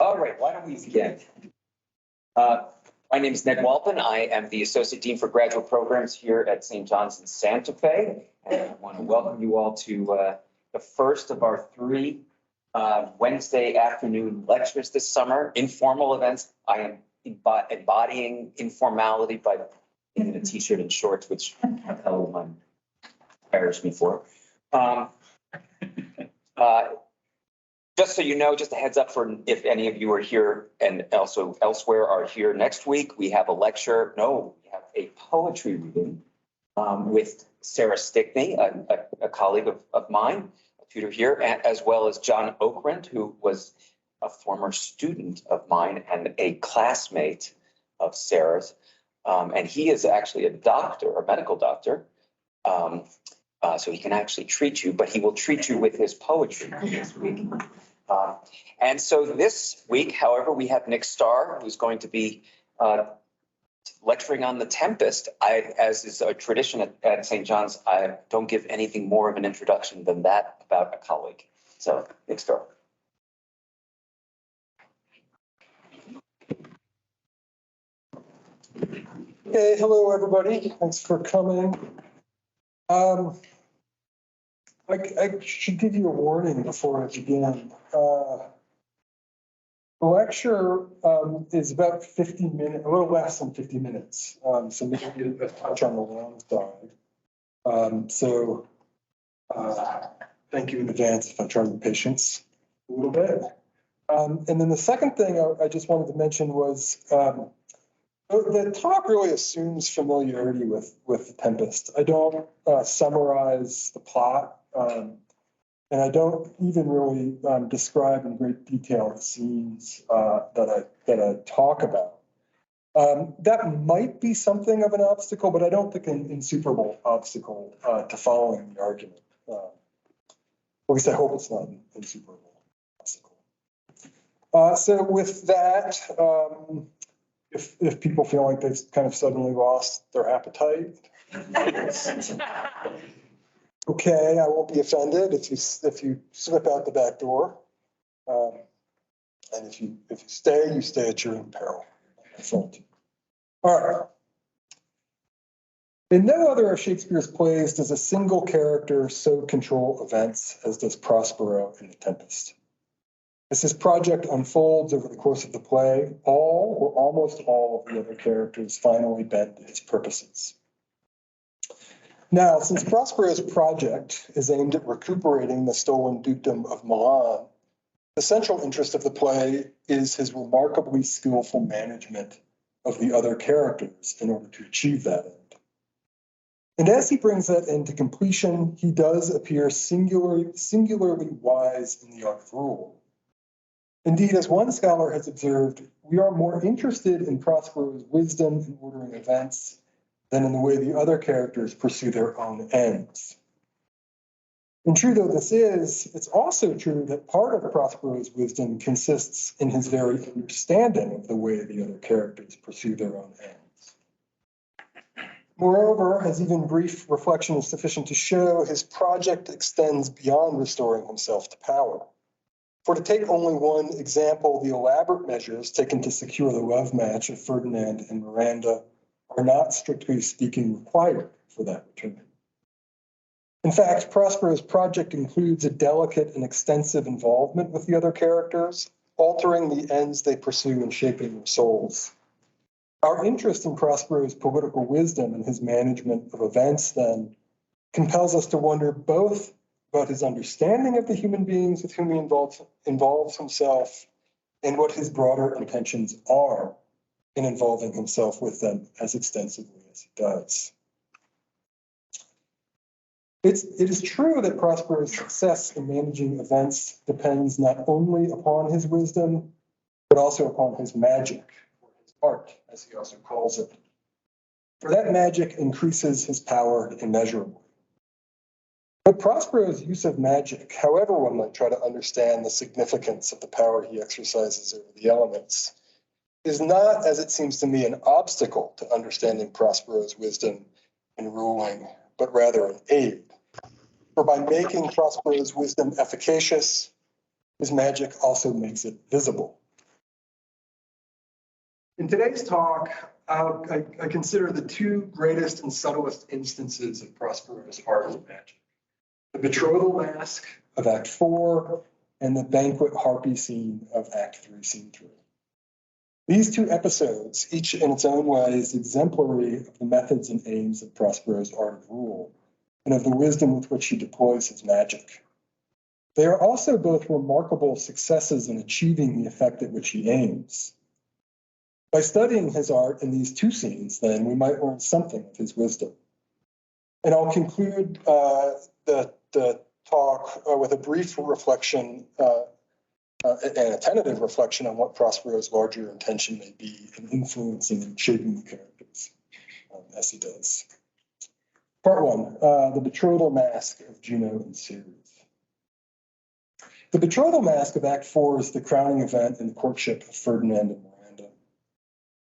All right, why don't we begin? My name is Ned Walpin. I am the Associate Dean for Graduate Programs here at St. John's in Santa Fe. And I want to welcome you all to the first of our three Wednesday afternoon lectures this summer, informal events. I am embodying informality by in a t-shirt and shorts, which Helen hires me for. Just so you know, just a heads up for if any of you are here and also elsewhere are here next week, we have a lecture. No, we have a poetry reading with Sarah Stickney, a colleague of mine, a tutor here, as well as John Okrent, who was a former student of mine and a classmate of Sarah's. And he is actually a doctor, a medical doctor. So he can actually treat you, but he will treat you with his poetry this week. And so this week, however, we have Nick Starr, who's going to be lecturing on the Tempest. As is a tradition at St. John's, I don't give anything more of an introduction than that about a colleague. So, Nick Starr. Hey, hello, everybody. Thanks for coming. I should give you a warning before I begin. The lecture is about 50 minutes, a little less than 50 minutes. So maybe a touch on the long side. Thank you in advance if I try to be patient a little bit. And then the second thing I just wanted to mention was the talk really assumes familiarity with the Tempest. I don't summarize the plot, and I don't even really describe in great detail the scenes that I talk about. That might be something of an obstacle, but I don't think an insuperable obstacle to following the argument. At least I hope it's not an insuperable obstacle. So with that, if people feel like they've kind of suddenly lost their appetite, okay, I won't be offended if you slip out the back door, and if you stay at your own peril. All right. In no other of Shakespeare's plays does a single character so control events as does Prospero in The Tempest. As his project unfolds over the course of the play, all or almost all of the other characters finally bend to his purposes. Now, since Prospero's project is aimed at recuperating the stolen dukedom of Milan, the central interest of the play is his remarkably skillful management of the other characters in order to achieve that end. And as he brings that end to completion, he does appear singularly wise in the art of rule. Indeed, as one scholar has observed, we are more interested in Prospero's wisdom in ordering events than in the way the other characters pursue their own ends. And true though this is, it's also true that part of Prospero's wisdom consists in his very understanding of the way the other characters pursue their own ends. Moreover, as even brief reflection is sufficient to show, his project extends beyond restoring himself to power. For to take only one example, the elaborate measures taken to secure the love match of Ferdinand and Miranda are not, strictly speaking, required for that return. In fact, Prospero's project includes a delicate and extensive involvement with the other characters, altering the ends they pursue and shaping their souls. Our interest in Prospero's political wisdom and his management of events, then, compels us to wonder both about his understanding of the human beings with whom he involves himself and what his broader intentions are in involving himself with them as extensively as he does. It is true that Prospero's success in managing events depends not only upon his wisdom, but also upon his magic, or his art, as he also calls it. For that magic increases his power immeasurably. But Prospero's use of magic, however one might try to understand the significance of the power he exercises over the elements, is not, as it seems to me, an obstacle to understanding Prospero's wisdom in ruling, but rather an aid. For by making Prospero's wisdom efficacious, his magic also makes it visible. In today's talk, I consider the two greatest and subtlest instances of Prospero's art of magic: the Betrothal Mask of Act 4 and the Banquet Harpy scene of Act 3, Scene 3. These two episodes, each in its own way, is exemplary of the methods and aims of Prospero's art of rule and of the wisdom with which he deploys his magic. They are also both remarkable successes in achieving the effect at which he aims. By studying his art in these two scenes, then, we might learn something of his wisdom. And I'll conclude the talk with a brief reflection and a tentative reflection on what Prospero's larger intention may be in influencing and shaping the characters, as he does. Part 1, the Betrothal Mask of Juno and Ceres. The Betrothal Mask of Act 4 is the crowning event in the courtship of Ferdinand and Miranda.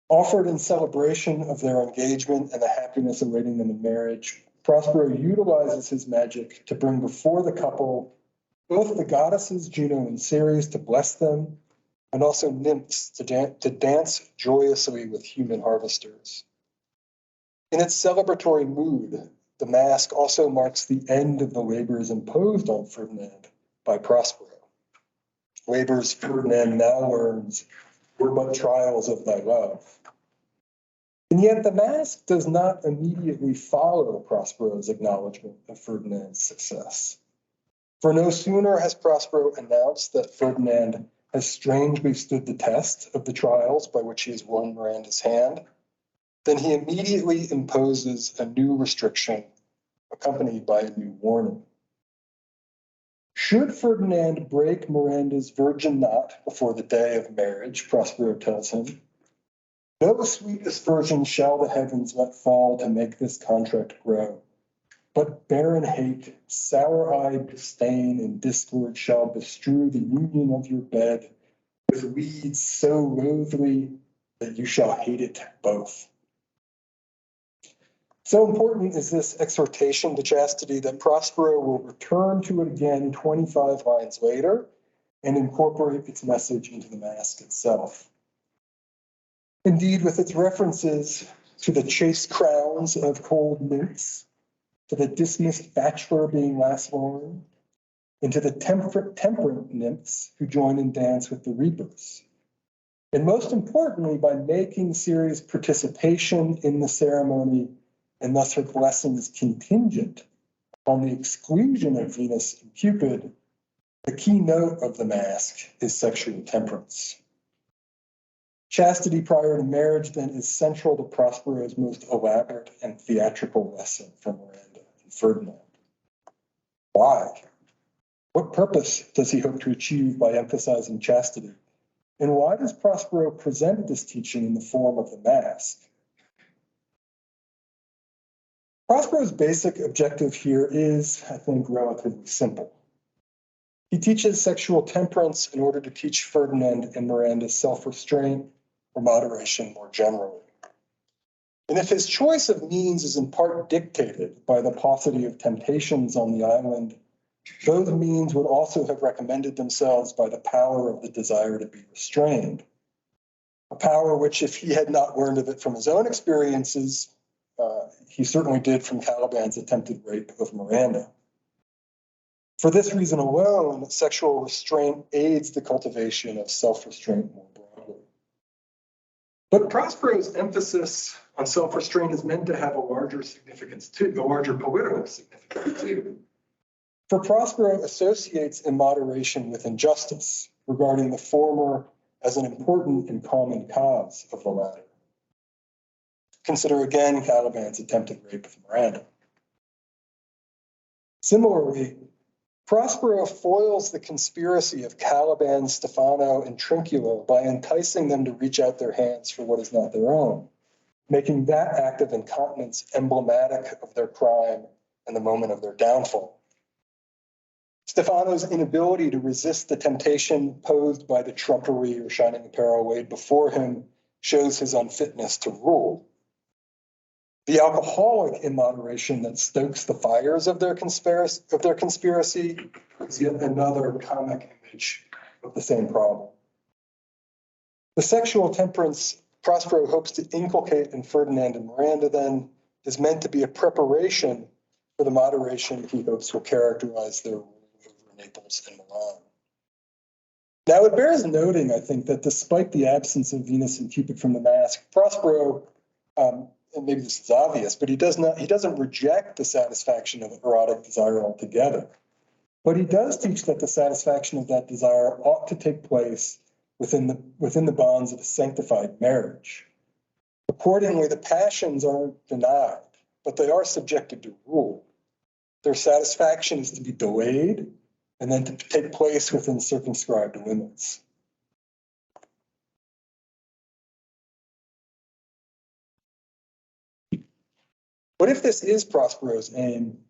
Offered in celebration of their engagement and the happiness awaiting them in marriage, Prospero utilizes his magic to bring before the couple both the goddesses Juno and Ceres to bless them, and also nymphs to dance joyously with human harvesters. In its celebratory mood, the mask also marks the end of the labors imposed on Ferdinand by Prospero. Labors Ferdinand now learns were but trials of thy love. And yet the mask does not immediately follow Prospero's acknowledgement of Ferdinand's success. For no sooner has Prospero announced that Ferdinand has strangely stood the test of the trials by which he has won Miranda's hand, than he immediately imposes a new restriction accompanied by a new warning. Should Ferdinand break Miranda's virgin knot before the day of marriage, Prospero tells him, no sweet aspersion shall the heavens let fall to make this contract grow. But barren hate, sour-eyed disdain, and discord shall bestrew the union of your bed with weeds so loathly that you shall hate it both. So important is this exhortation to chastity that Prospero will return to it again 25 lines later and incorporate its message into the mask itself. Indeed, with its references to the chaste crowns of cold nymphs, to the dismissed bachelor being last born, and to the temperate nymphs who join in dance with the reapers. And most importantly, by making Ceres' participation in the ceremony and thus her blessings contingent on the exclusion of Venus and Cupid, the keynote of the mask is sexual temperance. Chastity prior to marriage, then, is central to Prospero's most elaborate and theatrical lesson from Miranda and Ferdinand. Why? What purpose does he hope to achieve by emphasizing chastity? And why does Prospero present this teaching in the form of the mask? Prospero's basic objective here is, I think, relatively simple. He teaches sexual temperance in order to teach Ferdinand and Miranda self-restraint or moderation more generally. And if his choice of means is in part dictated by the paucity of temptations on the island, those means would also have recommended themselves by the power of the desire to be restrained. A power which, if he had not learned of it from his own experiences, he certainly did from Caliban's attempted rape of Miranda. For this reason alone, sexual restraint aids the cultivation of self-restraint more broadly. But Prospero's emphasis on self-restraint is meant to have a larger significance too, a larger political significance too. For Prospero associates immoderation with injustice, regarding the former as an important and common cause of the latter. Consider again Caliban's attempted rape of Miranda. Similarly, Prospero foils the conspiracy of Caliban, Stefano, and Trinculo by enticing them to reach out their hands for what is not their own, making that act of incontinence emblematic of their crime and the moment of their downfall. Stefano's inability to resist the temptation posed by the trumpery or shining apparel laid before him shows his unfitness to rule. The alcoholic immoderation that stokes the fires of their conspiracy is yet another comic image of the same problem. The sexual temperance Prospero hopes to inculcate in Ferdinand and Miranda then is meant to be a preparation for the moderation he hopes will characterize their rule over Naples and Milan. Now, it bears noting, I think, that despite the absence of Venus and Cupid from the masque, Prospero, and maybe this is obvious, but he doesn't reject the satisfaction of erotic desire altogether. But he does teach that the satisfaction of that desire ought to take place within the bonds of a sanctified marriage. Accordingly, the passions aren't denied, but they are subjected to rule. Their satisfaction is to be delayed and then to take place within circumscribed limits. But if this is Prospero's aim,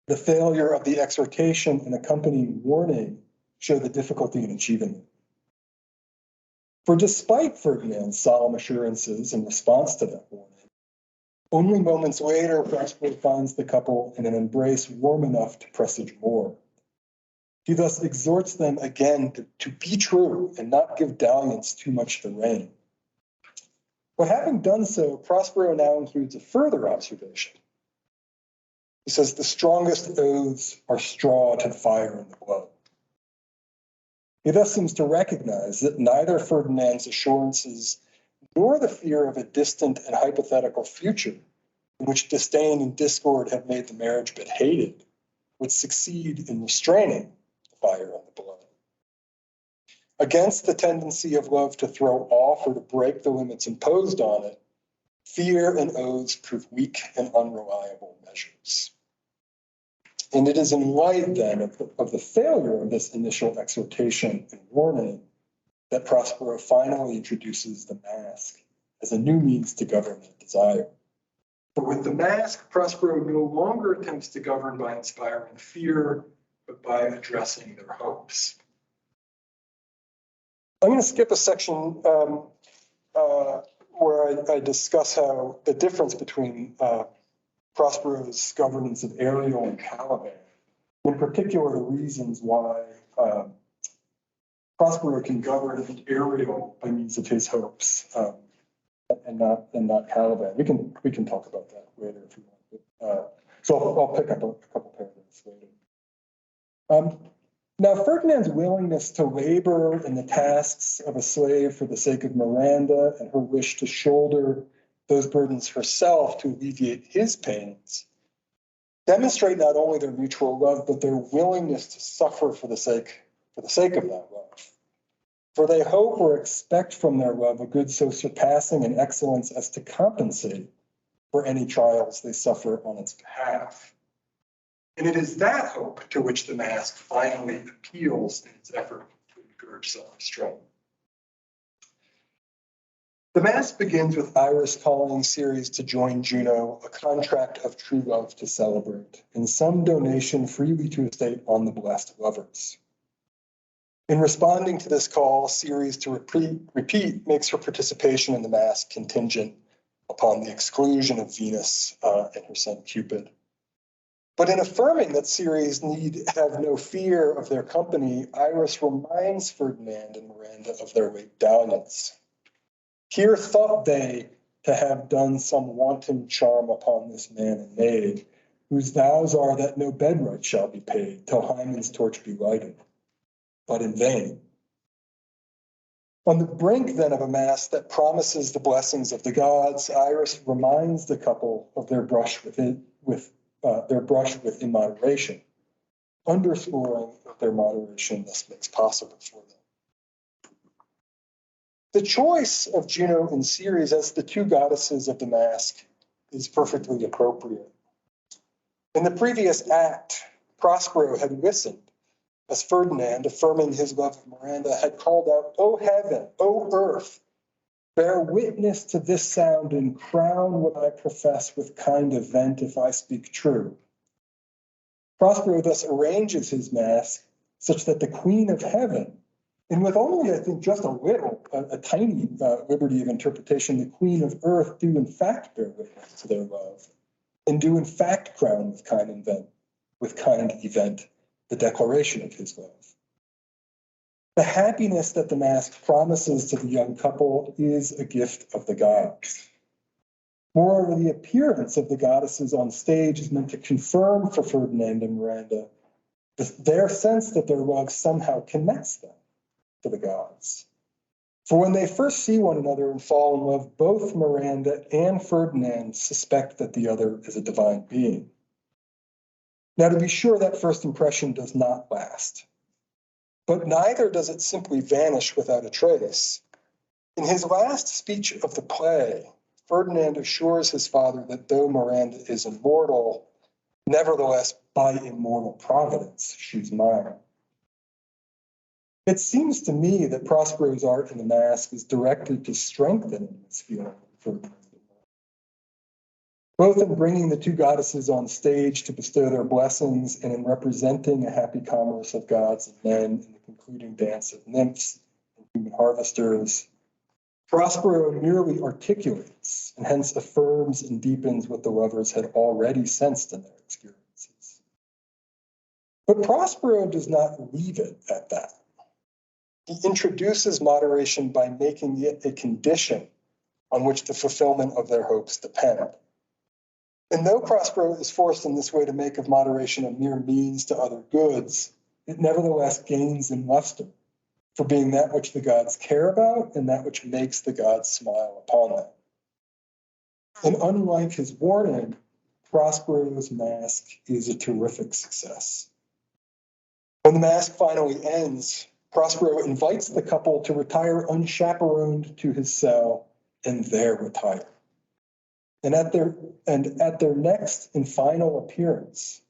the failure of the exhortation and accompanying warning show the difficulty in achieving it. For despite Ferdinand's solemn assurances in response to that warning, only moments later, Prospero finds the couple in an embrace warm enough to presage more. He thus exhorts them again to be true and not give dalliance too much the rein. But having done so, Prospero now includes a further observation. He says, the strongest oaths are straw to the fire in the blood. He thus seems to recognize that neither Ferdinand's assurances nor the fear of a distant and hypothetical future in which disdain and discord have made the marriage but hated would succeed in restraining the fire in the blood. Against the tendency of love to throw off or to break the limits imposed on it, fear and oaths prove weak and unreliable measures. And it is in light, then, of the failure of this initial exhortation and warning that Prospero finally introduces the masque as a new means to govern that desire. But with the masque, Prospero no longer attempts to govern by inspiring fear, but by addressing their hopes. I'm going to skip a section where I discuss how the difference between Prospero's governance of Ariel and Caliban, in particular the reasons why Prospero can govern Ariel by means of his hopes and not Caliban. We can talk about that later if you want. So I'll pick up a couple paragraphs later. Now, Ferdinand's willingness to labor in the tasks of a slave for the sake of Miranda and her wish to shoulder those burdens herself to alleviate his pains demonstrate not only their mutual love, but their willingness to suffer for the sake of that love. For they hope or expect from their love a good so surpassing in excellence as to compensate for any trials they suffer on its behalf. And it is that hope to which the masque finally appeals in its effort to encourage self-restraint. The masque begins with Iris calling Ceres to join Juno, a contract of true love to celebrate, and some donation freely to estate on the blessed lovers. In responding to this call, Ceres to repeat makes her participation in the masque contingent upon the exclusion of Venus and her son Cupid. But in affirming that Ceres need have no fear of their company, Iris reminds Ferdinand and Miranda of their late dalliance. Here thought they to have done some wanton charm upon this man and maid, whose vows are that no bedright shall be paid till Hymen's torch be lighted, but in vain. On the brink then of a mass that promises the blessings of the gods, Iris reminds the couple of their brush with immoderation, underscoring what their moderation thus makes possible for them. The choice of Juno and Ceres as the two goddesses of the masque is perfectly appropriate. In the previous act, Prospero had listened as Ferdinand, affirming his love of Miranda, had called out, "O heaven, O earth, bear witness to this sound and crown what I profess with kind event if I speak true." Prospero thus arranges his masque such that the Queen of Heaven, and with only, I think, just a tiny liberty of interpretation, the Queen of Earth do in fact bear witness to their love, and do in fact crown with kind event the declaration of his love. The happiness that the mask promises to the young couple is a gift of the gods. Moreover, the appearance of the goddesses on stage is meant to confirm for Ferdinand and Miranda their sense that their love somehow connects them to the gods. For when they first see one another and fall in love, both Miranda and Ferdinand suspect that the other is a divine being. Now, to be sure, that first impression does not last. But neither does it simply vanish without a trace. In his last speech of the play, Ferdinand assures his father that though Miranda is immortal, nevertheless, by immortal providence, she's mine. It seems to me that Prospero's art in the mask is directed to strengthening this feeling for Ferdinand. Both in bringing the two goddesses on stage to bestow their blessings and in representing a happy commerce of gods and men in the concluding dance of nymphs and human harvesters, Prospero merely articulates and hence affirms and deepens what the lovers had already sensed in their experiences. But Prospero does not leave it at that. He introduces moderation by making it a condition on which the fulfillment of their hopes depend. And though Prospero is forced in this way to make of moderation a mere means to other goods, it nevertheless gains in luster for being that which the gods care about and that which makes the gods smile upon them. And unlike his warning, Prospero's mask is a terrific success. When the mask finally ends, Prospero invites the couple to retire unchaperoned to his cell and there retire. And at their next and final appearance,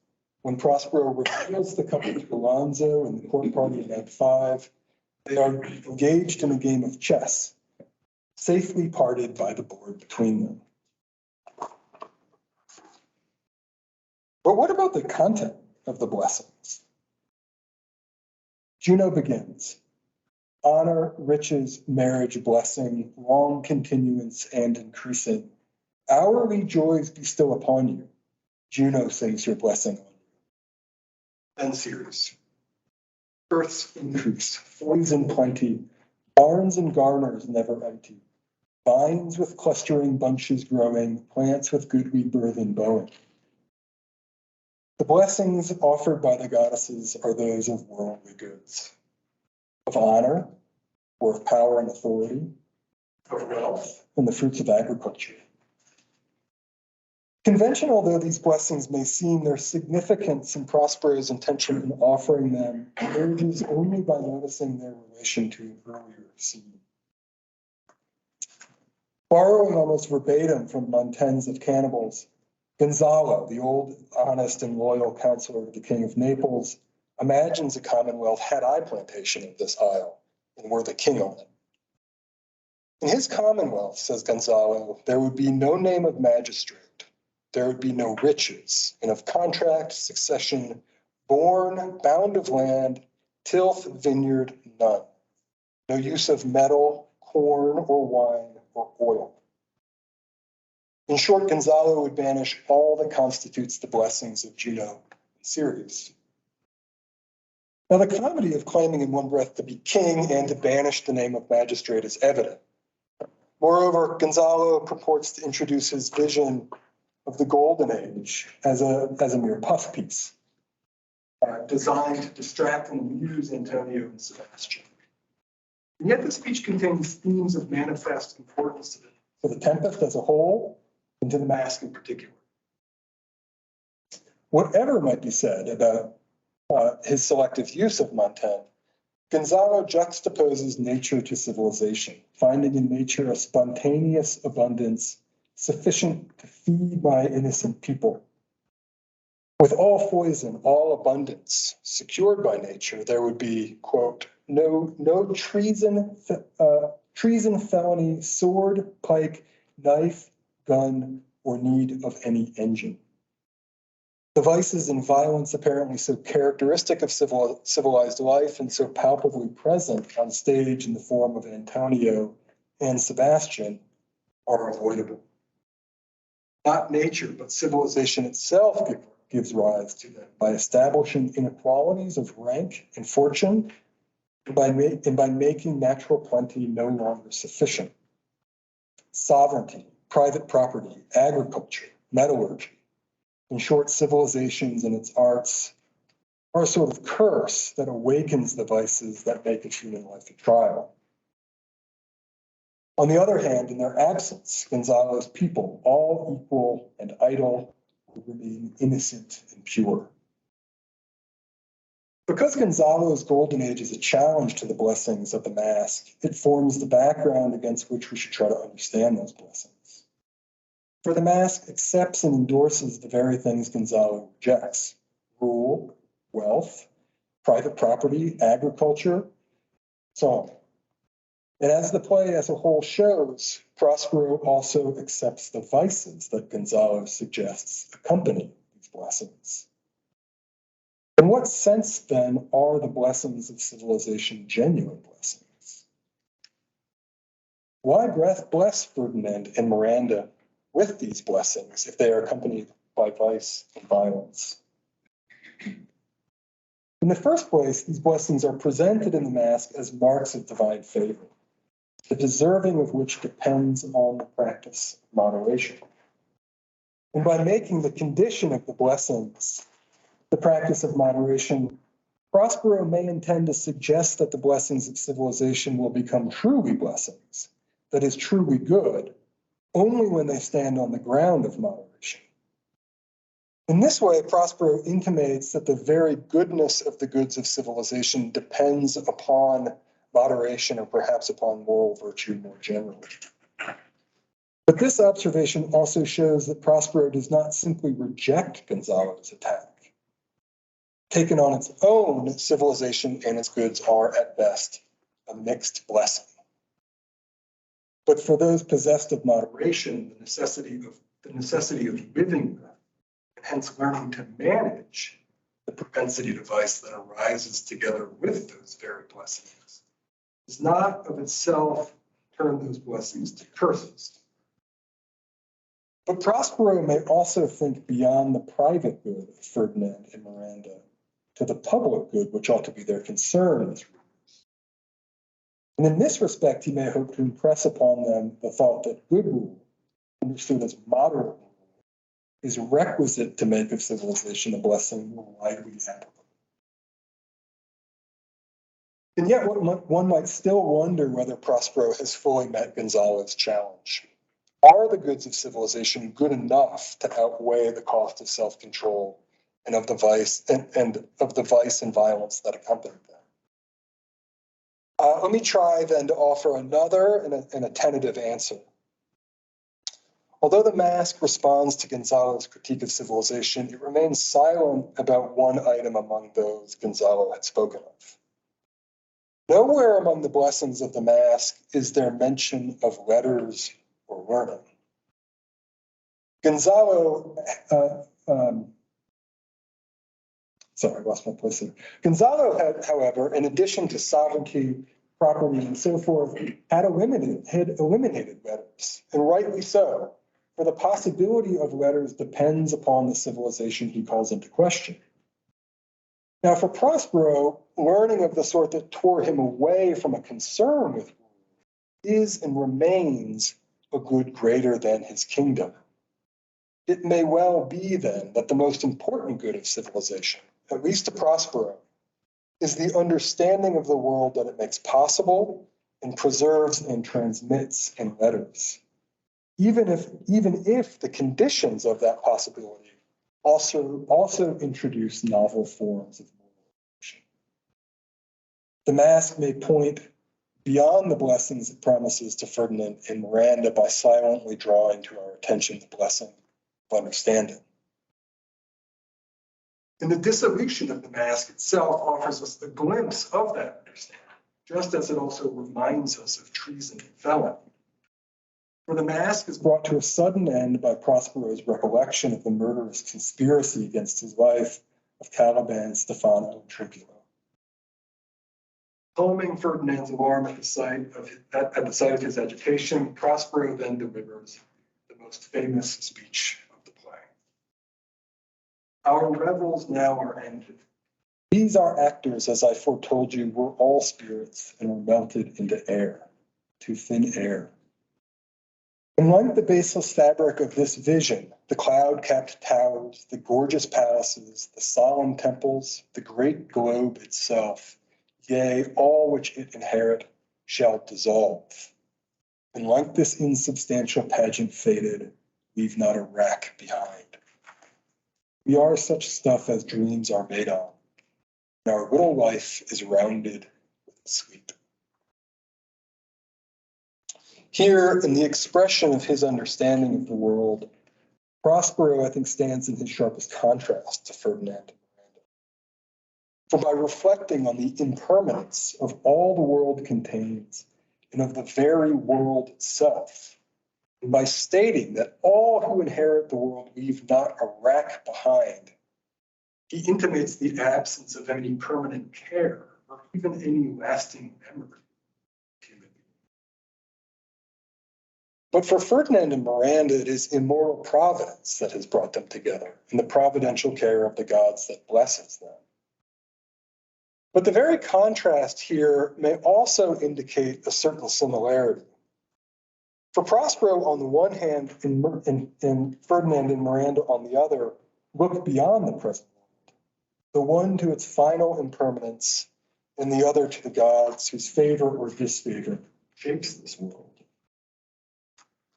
when Prospero reveals the couple to Alonso and the court party in Act 5, they are engaged in a game of chess, safely parted by the board between them. But what about the content of the blessings? Juno begins. Honor, riches, marriage, blessing, long continuance, and increasing. Hourly joys bestow upon you. Juno sings your blessing on you. Then series. Earth's increase, foys in plenty, barns and garners never empty, vines with clustering bunches growing, plants with good rebirth and bowing. The blessings offered by the goddesses are those of worldly goods, of honor, or of power and authority, of wealth, and the fruits of agriculture. Conventional though these blessings may seem, their significance and Prospero's intention in offering them emerges only by noticing their relation to an earlier scene. Borrowing almost verbatim from Montaigne's of Cannibals, Gonzalo, the old, honest, and loyal counselor of the King of Naples, imagines a commonwealth had I plantation of this isle, and were the king on it. In his commonwealth, says Gonzalo, there would be no name of magistrate, there would be no riches, and of contract, succession, born, bound of land, tilth, vineyard, none. No use of metal, corn, or wine, or oil. In short, Gonzalo would banish all that constitutes the blessings of Juno and Ceres. Now, the comedy of claiming in one breath to be king and to banish the name of magistrate is evident. Moreover, Gonzalo purports to introduce his vision of the Golden Age as a mere puff piece, designed to distract and amuse Antonio and Sebastian. And yet the speech contains themes of manifest importance to the Tempest as a whole and to the mask in particular. Whatever might be said about his selective use of Montaigne, Gonzalo juxtaposes nature to civilization, finding in nature a spontaneous abundance sufficient to feed my innocent people. With all poison, all abundance secured by nature, there would be, quote, no treason, felony, sword, pike, knife, gun, or need of any engine. The vices and violence apparently so characteristic of civilized life and so palpably present on stage in the form of Antonio and Sebastian are avoidable. Not nature, but civilization itself gives rise to them by establishing inequalities of rank and fortune and by making natural plenty no longer sufficient. Sovereignty, private property, agriculture, metallurgy, in short, civilizations and its arts are a sort of curse that awakens the vices that make a human life a trial. On the other hand, in their absence, Gonzalo's people, all equal and idle, will remain innocent and pure. Because Gonzalo's golden age is a challenge to the blessings of the mask, it forms the background against which we should try to understand those blessings. For the mask accepts and endorses the very things Gonzalo rejects: rule, wealth, private property, agriculture, so on. And as the play as a whole shows, Prospero also accepts the vices that Gonzalo suggests accompany these blessings. In what sense, then, are the blessings of civilization genuine blessings? Why bless Ferdinand and Miranda with these blessings if they are accompanied by vice and violence? In the first place, these blessings are presented in the mask as marks of divine favor, the deserving of which depends on the practice of moderation. And by making the condition of the blessings the practice of moderation, Prospero may intend to suggest that the blessings of civilization will become truly blessings, that is, truly good, only when they stand on the ground of moderation. In this way, Prospero intimates that the very goodness of the goods of civilization depends upon moderation or perhaps upon moral virtue more generally. But this observation also shows that Prospero does not simply reject Gonzalo's attack. Taken on its own, civilization and its goods are at best a mixed blessing. But for those possessed of moderation, the necessity of living with, and hence learning to manage the propensity to vice that arises together with those very blessings, does not of itself turn those blessings to curses. But Prospero may also think beyond the private good of Ferdinand and Miranda to the public good, which ought to be their concern as rulers. And in this respect, he may hope to impress upon them the thought that good rule, understood as moderate rule, is requisite to make of civilization a blessing more widely applicable. And yet, one might still wonder whether Prospero has fully met Gonzalo's challenge. Are the goods of civilization good enough to outweigh the cost of self-control and of the vice and violence that accompany them? Let me try then to offer another and a tentative answer. Although the mask responds to Gonzalo's critique of civilization, it remains silent about one item among those Gonzalo had spoken of. Nowhere among the blessings of the mask is there mention of letters or learning. Gonzalo, sorry, I lost my place here. Gonzalo had, however, in addition to sovereignty, property, and so forth, had eliminated letters, and rightly so, for the possibility of letters depends upon the civilization he calls into question. Now, for Prospero, learning of the sort that tore him away from a concern with rule is and remains a good greater than his kingdom. It may well be, then, that the most important good of civilization, at least to Prospero, is the understanding of the world that it makes possible and preserves and transmits in letters, even if the conditions of that possibility also introduce novel forms of moral action. The mask may point beyond the blessings it promises to Ferdinand and Miranda by silently drawing to our attention the blessing of understanding. And the dissolution of the mask itself offers us a glimpse of that understanding, just as it also reminds us of treason and felony. For the mask is brought to a sudden end by Prospero's recollection of the murderous conspiracy against his life of Caliban, Stefano, and Trinculo. Calming Ferdinand's alarm at the sight of his agitation, Prospero then delivers the most famous speech of the play. Our revels now are ended. These our actors, as I foretold you, were all spirits and were melted into air, to thin air. And like the baseless fabric of this vision, the cloud-capped towers, the gorgeous palaces, the solemn temples, the great globe itself, yea, all which it inherit, shall dissolve. And like this insubstantial pageant faded, leave not a rack behind. We are such stuff as dreams are made on, and our little life is rounded with sleep. Here, in the expression of his understanding of the world, Prospero, I think, stands in his sharpest contrast to Ferdinand and Miranda. For by reflecting on the impermanence of all the world contains and of the very world itself, and by stating that all who inherit the world leave not a rack behind, he intimates the absence of any permanent care or even any lasting memory. But for Ferdinand and Miranda, it is immoral providence that has brought them together, and the providential care of the gods that blesses them. But the very contrast here may also indicate a certain similarity. For Prospero on the one hand, and Ferdinand and Miranda on the other, look beyond the present world, the one to its final impermanence, and the other to the gods whose favor or disfavor shapes this world.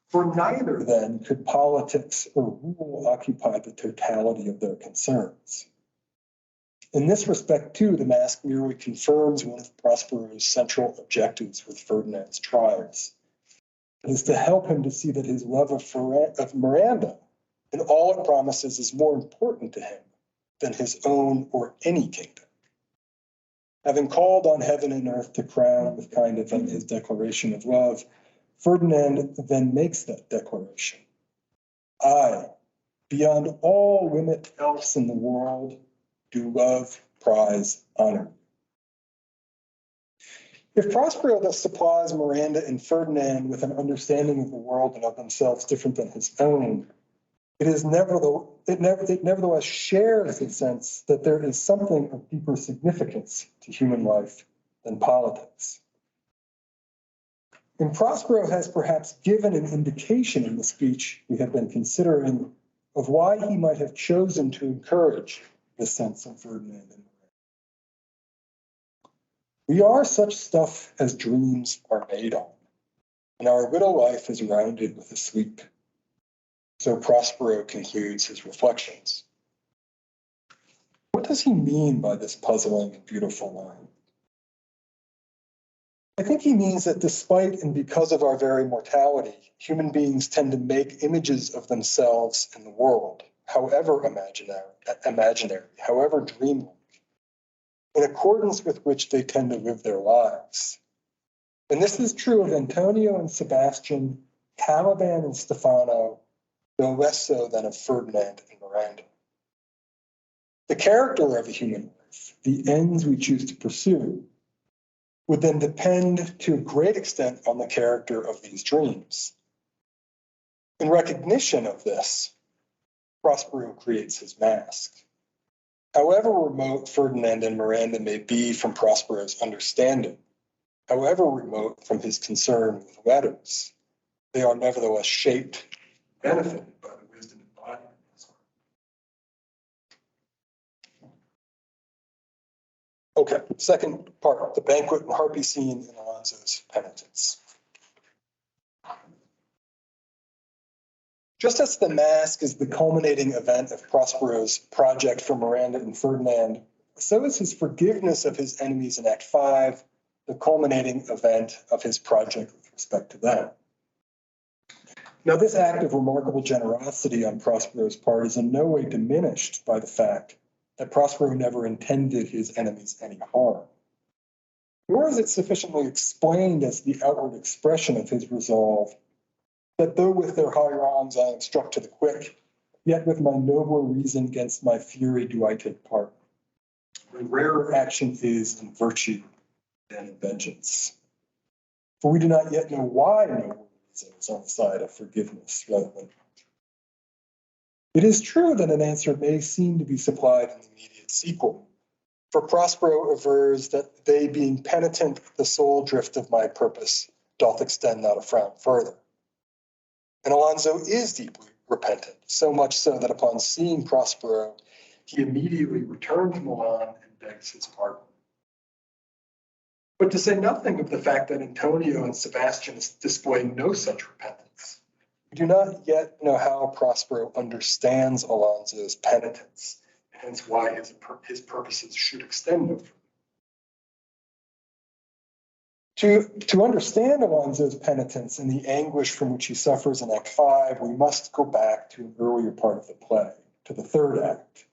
For neither, then, could politics or rule occupy the totality of their concerns. In this respect, too, the mask merely confirms one of Prospero's central objectives with Ferdinand's trials. It is to help him to see that his love of Miranda and all it promises is more important to him than his own or any kingdom. Having called on heaven and earth to crown with kind of his declaration of love, Ferdinand then makes that declaration. I, beyond all limit else in the world, do love, prize, honor. If Prospero thus supplies Miranda and Ferdinand with an understanding of the world and of themselves different than his own, it nevertheless shares the sense that there is something of deeper significance to human life than politics. And Prospero has perhaps given an indication in the speech we have been considering of why he might have chosen to encourage this sense in Ferdinand and Miranda. We are such stuff as dreams are made on, and our little life is rounded with a sleep. So Prospero concludes his reflections. What does he mean by this puzzling and beautiful line? I think he means that despite and because of our very mortality, human beings tend to make images of themselves in the world, however imaginary, however dreamlike, in accordance with which they tend to live their lives. And this is true of Antonio and Sebastian, Caliban and Stefano, no less so than of Ferdinand and Miranda. The character of a human life, the ends we choose to pursue, would then depend to a great extent on the character of these dreams. In recognition of this, Prospero creates his mask. However remote Ferdinand and Miranda may be from Prospero's understanding, however remote from his concern with letters, they are nevertheless shaped, benefited by the wisdom embodied in his heart. Okay, second part, the banquet and Harpy scene in Alonso's penitence. Just as the mask is the culminating event of Prospero's project for Miranda and Ferdinand, so is his forgiveness of his enemies in Act 5 the culminating event of his project with respect to them. Now, this act of remarkable generosity on Prospero's part is in no way diminished by the fact that Prospero never intended his enemies any harm. Nor is it sufficiently explained as the outward expression of his resolve that though with their high wrongs I am struck to the quick, yet with my nobler reason against my fury do I take part. The rarer action is in virtue than in vengeance. For we do not yet know why noble reason is on the side of forgiveness rather than. It is true that an answer may seem to be supplied in the immediate sequel, For Prospero avers that they being penitent, the sole drift of my purpose doth extend not a frown further. And Alonso is deeply repentant, so much so that upon seeing Prospero, he immediately returned to Milan and begs his pardon. But to say nothing of the fact that Antonio and Sebastian display no such repentance, we do not yet know how Prospero understands Alonso's penitence, and hence why his purposes should extend no further. To understand Alonso's penitence and the anguish from which he suffers in Act 5, we must go back to an earlier part of the play, to the third act,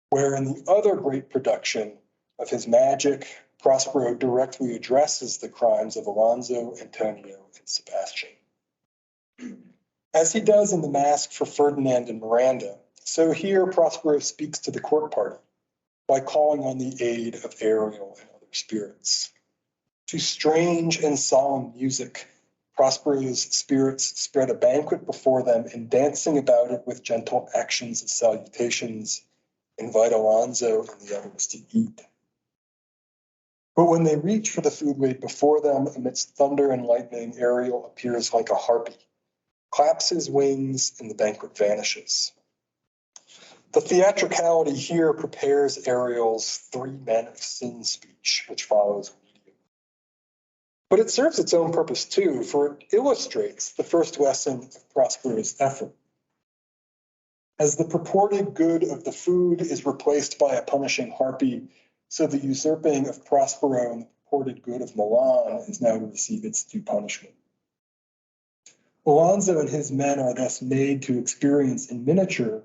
where in the other great production of his magic, Prospero directly addresses the crimes of Alonso, Antonio, and Sebastian. As he does in the Mask for Ferdinand and Miranda, so here Prospero speaks to the court party by calling on the aid of Ariel and other spirits. To strange and solemn music, Prospero's spirits spread a banquet before them, and dancing about it with gentle actions of salutations, invite Alonso and the others to eat. But when they reach for the food laid before them, amidst thunder and lightning, Ariel appears like a harpy, claps his wings, and the banquet vanishes. The theatricality here prepares Ariel's 3 men of sin speech, which follows immediately. But it serves its own purpose too, for it illustrates the first lesson of Prospero's effort. As the purported good of the food is replaced by a punishing harpy, so the usurping of Prospero and the purported good of Milan is now to receive its due punishment. Alonso and his men are thus made to experience in miniature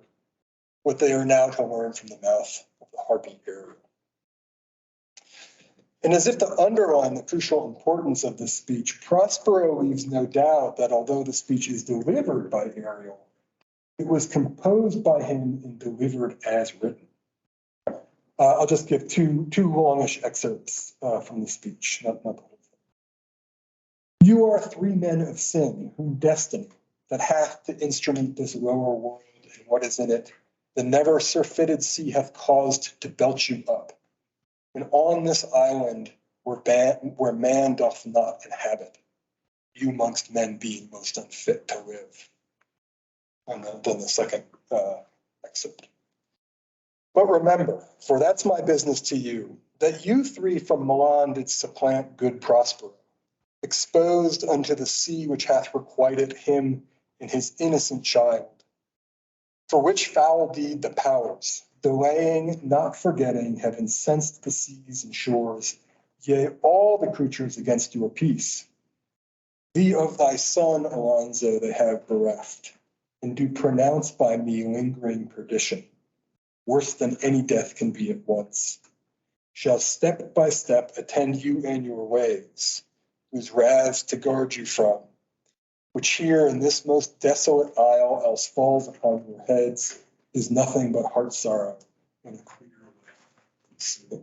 what they are now to learn from the mouth of the harpy Ariel. And as if to underline the crucial importance of this speech, Prospero leaves no doubt that although the speech is delivered by Ariel, it was composed by him and delivered as written. I'll just give two longish excerpts from the speech, not the whole thing. You are 3 men of sin, whom destiny, that hath to instrument this lower world and what is in it, the never surfeited sea hath caused to belch you up. And on this island where man doth not inhabit, you amongst men being most unfit to live. And then the second excerpt. But remember, for that's my business to you, that you 3 from Milan did supplant good Prospero, exposed unto the sea which hath requited him and his innocent child. For which foul deed the powers, delaying, not forgetting, have incensed the seas and shores, yea, all the creatures against your peace. Thee of thy son, Alonso, they have bereft, and do pronounce by me lingering perdition, worse than any death can be at once, shall step by step attend you and your ways, whose wraths to guard you from, which here in this most desolate isle else falls upon your heads, is nothing but heart sorrow and a clear way.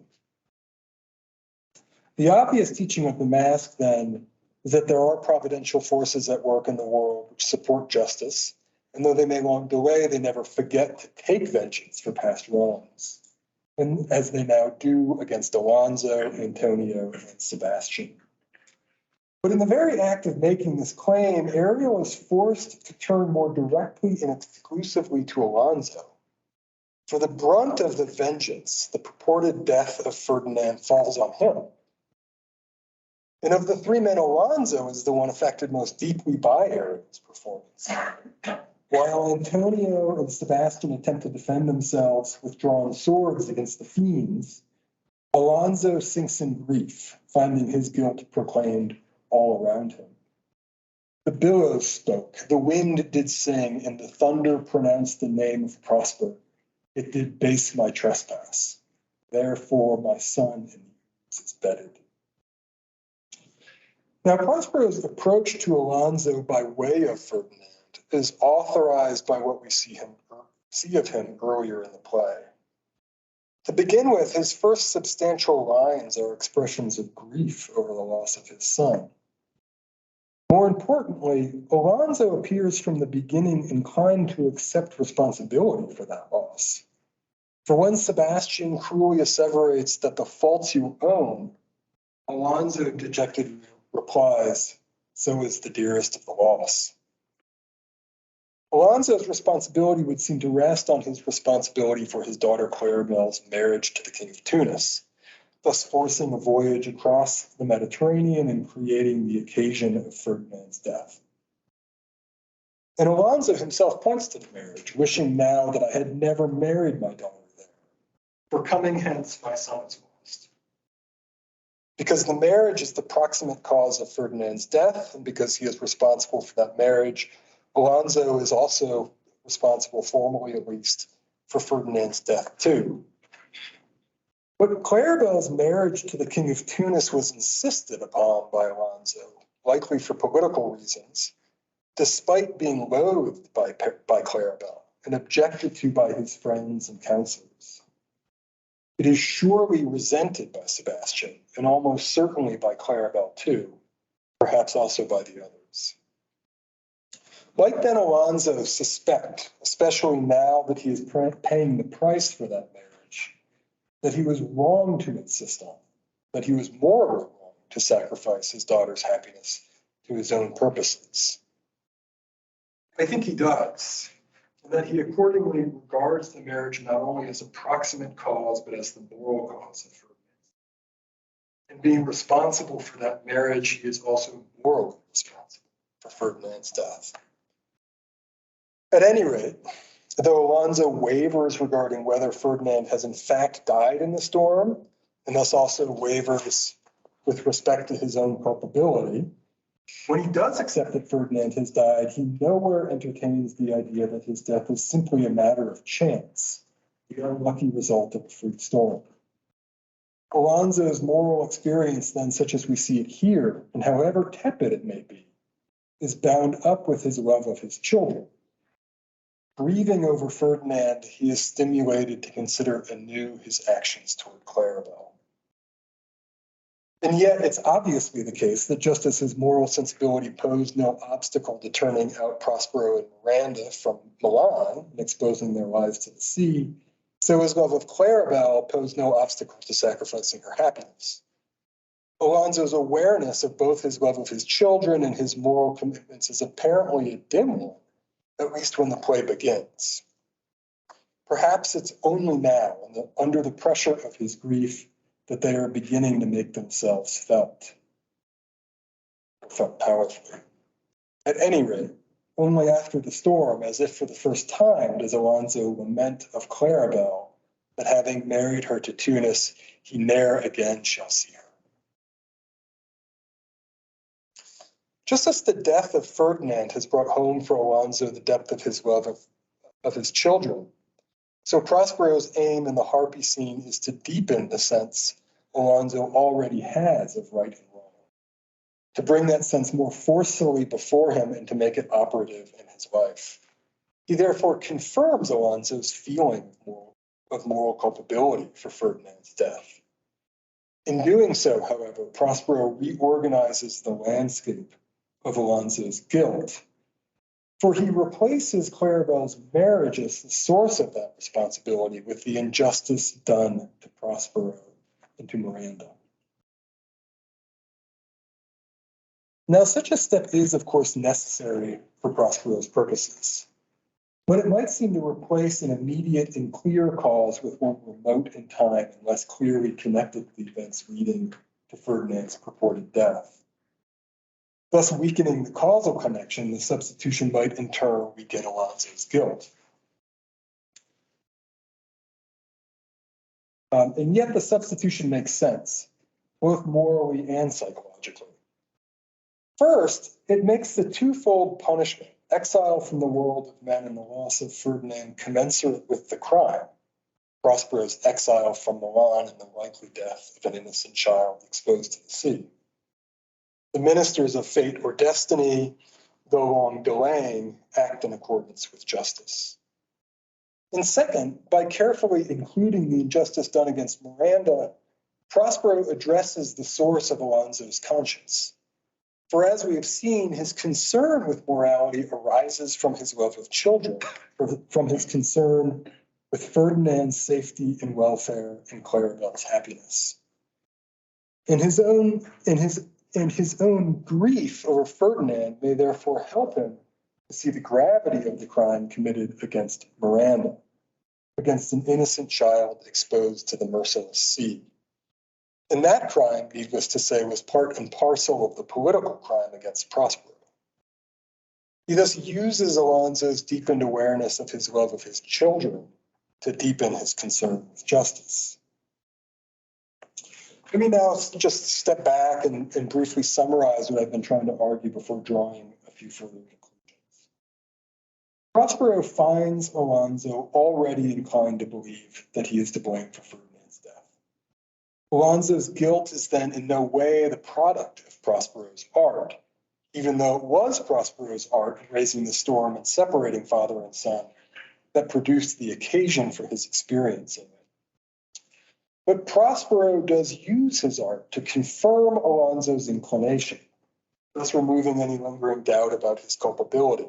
The obvious teaching of the Mask, then, is that there are providential forces at work in the world which support justice, and though they may long delay, they never forget to take vengeance for past wrongs, and as they now do against Alonso, Antonio, and Sebastian. But in the very act of making this claim, Ariel is forced to turn more directly and exclusively to Alonso. For the brunt of the vengeance, the purported death of Ferdinand, falls on him. And of the 3 men, Alonso is the one affected most deeply by Ariel's performance. While Antonio and Sebastian attempt to defend themselves with drawn swords against the fiends, Alonso sinks in grief, finding his guilt proclaimed all around him. The billows spoke, the wind did sing, and the thunder pronounced the name of Prosper. It did base my trespass. Therefore my son in the is bedded. Now Prospero's approach to Alonso by way of Ferdinand is authorized by what we see of him earlier in the play. To begin with, his first substantial lines are expressions of grief over the loss of his son. More importantly, Alonso appears from the beginning inclined to accept responsibility for that loss. For when Sebastian cruelly asseverates that the faults you own, Alonso dejectedly replies, so is the dearest of the loss. Alonso's responsibility would seem to rest on his responsibility for his daughter Claribel's marriage to the King of Tunis, thus forcing a voyage across the Mediterranean and creating the occasion of Ferdinand's death. And Alonso himself points to the marriage, wishing now that I had never married my daughter there, for coming hence my son is lost. Because the marriage is the proximate cause of Ferdinand's death, and because he is responsible for that marriage, Alonso is also responsible, formally at least, for Ferdinand's death too. But Claribel's marriage to the King of Tunis was insisted upon by Alonso, likely for political reasons, despite being loathed by Claribel and objected to by his friends and counselors. It is surely resented by Sebastian, and almost certainly by Claribel too, perhaps also by the others. Might then Alonso suspect, especially now that he is paying the price for that marriage, that he was wrong to insist on, that he was morally wrong to sacrifice his daughter's happiness to his own purposes? I think he does, and that he accordingly regards the marriage not only as a proximate cause, but as the moral cause of Ferdinand. And being responsible for that marriage, he is also morally responsible for Ferdinand's death. At any rate, though Alonso wavers regarding whether Ferdinand has in fact died in the storm, and thus also wavers with respect to his own culpability, when he does accept that Ferdinand has died, he nowhere entertains the idea that his death is simply a matter of chance, the unlucky result of a freak storm. Alonso's moral experience, then, such as we see it here, and however tepid it may be, is bound up with his love of his children. Grieving over Ferdinand, he is stimulated to consider anew his actions toward Claribel. And yet, it's obviously the case that just as his moral sensibility posed no obstacle to turning out Prospero and Miranda from Milan and exposing their lives to the sea, so his love of Claribel posed no obstacle to sacrificing her happiness. Alonso's awareness of both his love of his children and his moral commitments is apparently a dim one, at least when the play begins. Perhaps it's only now, under the pressure of his grief, that they are beginning to make themselves felt powerfully. At any rate, only after the storm, as if for the first time, does Alonso lament of Claribel that having married her to Tunis, he ne'er again shall see her. Just as the death of Ferdinand has brought home for Alonso the depth of his love of his children, so Prospero's aim in the Harpy scene is to deepen the sense Alonso already has of right and wrong, to bring that sense more forcefully before him and to make it operative in his life. He therefore confirms Alonso's feeling of moral culpability for Ferdinand's death. In doing so, however, Prospero reorganizes the landscape of Alonso's guilt, for he replaces Claribel's marriage as the source of that responsibility with the injustice done to Prospero and to Miranda. Now, such a step is, of course, necessary for Prospero's purposes, but it might seem to replace an immediate and clear cause with one remote in time and less clearly connected to the events leading to Ferdinand's purported death. Thus weakening the causal connection, the substitution might in turn weaken Alonso's guilt. And yet the substitution makes sense, both morally and psychologically. First, it makes the twofold punishment, exile from the world of men and the loss of Ferdinand, commensurate with the crime, Prospero's exile from Milan and the likely death of an innocent child exposed to the sea. The ministers of fate or destiny, though long delaying, act in accordance with justice. And second, by carefully including the injustice done against Miranda, Prospero addresses the source of Alonso's conscience. For as we have seen, his concern with morality arises from his love of children, from his concern with Ferdinand's safety and welfare and Claribel's happiness. In his own grief over Ferdinand may therefore help him to see the gravity of the crime committed against Miranda, against an innocent child exposed to the merciless sea. And that crime, needless to say, was part and parcel of the political crime against Prospero. He thus uses Alonso's deepened awareness of his love of his children to deepen his concern with justice. Let me now just step back and briefly summarize what I've been trying to argue before drawing a few further conclusions. Prospero finds Alonso already inclined to believe that he is to blame for Ferdinand's death. Alonso's guilt is then in no way the product of Prospero's art, even though it was Prospero's art in raising the storm and separating father and son that produced the occasion for his experiencing it. But Prospero does use his art to confirm Alonso's inclination, thus removing any lingering doubt about his culpability.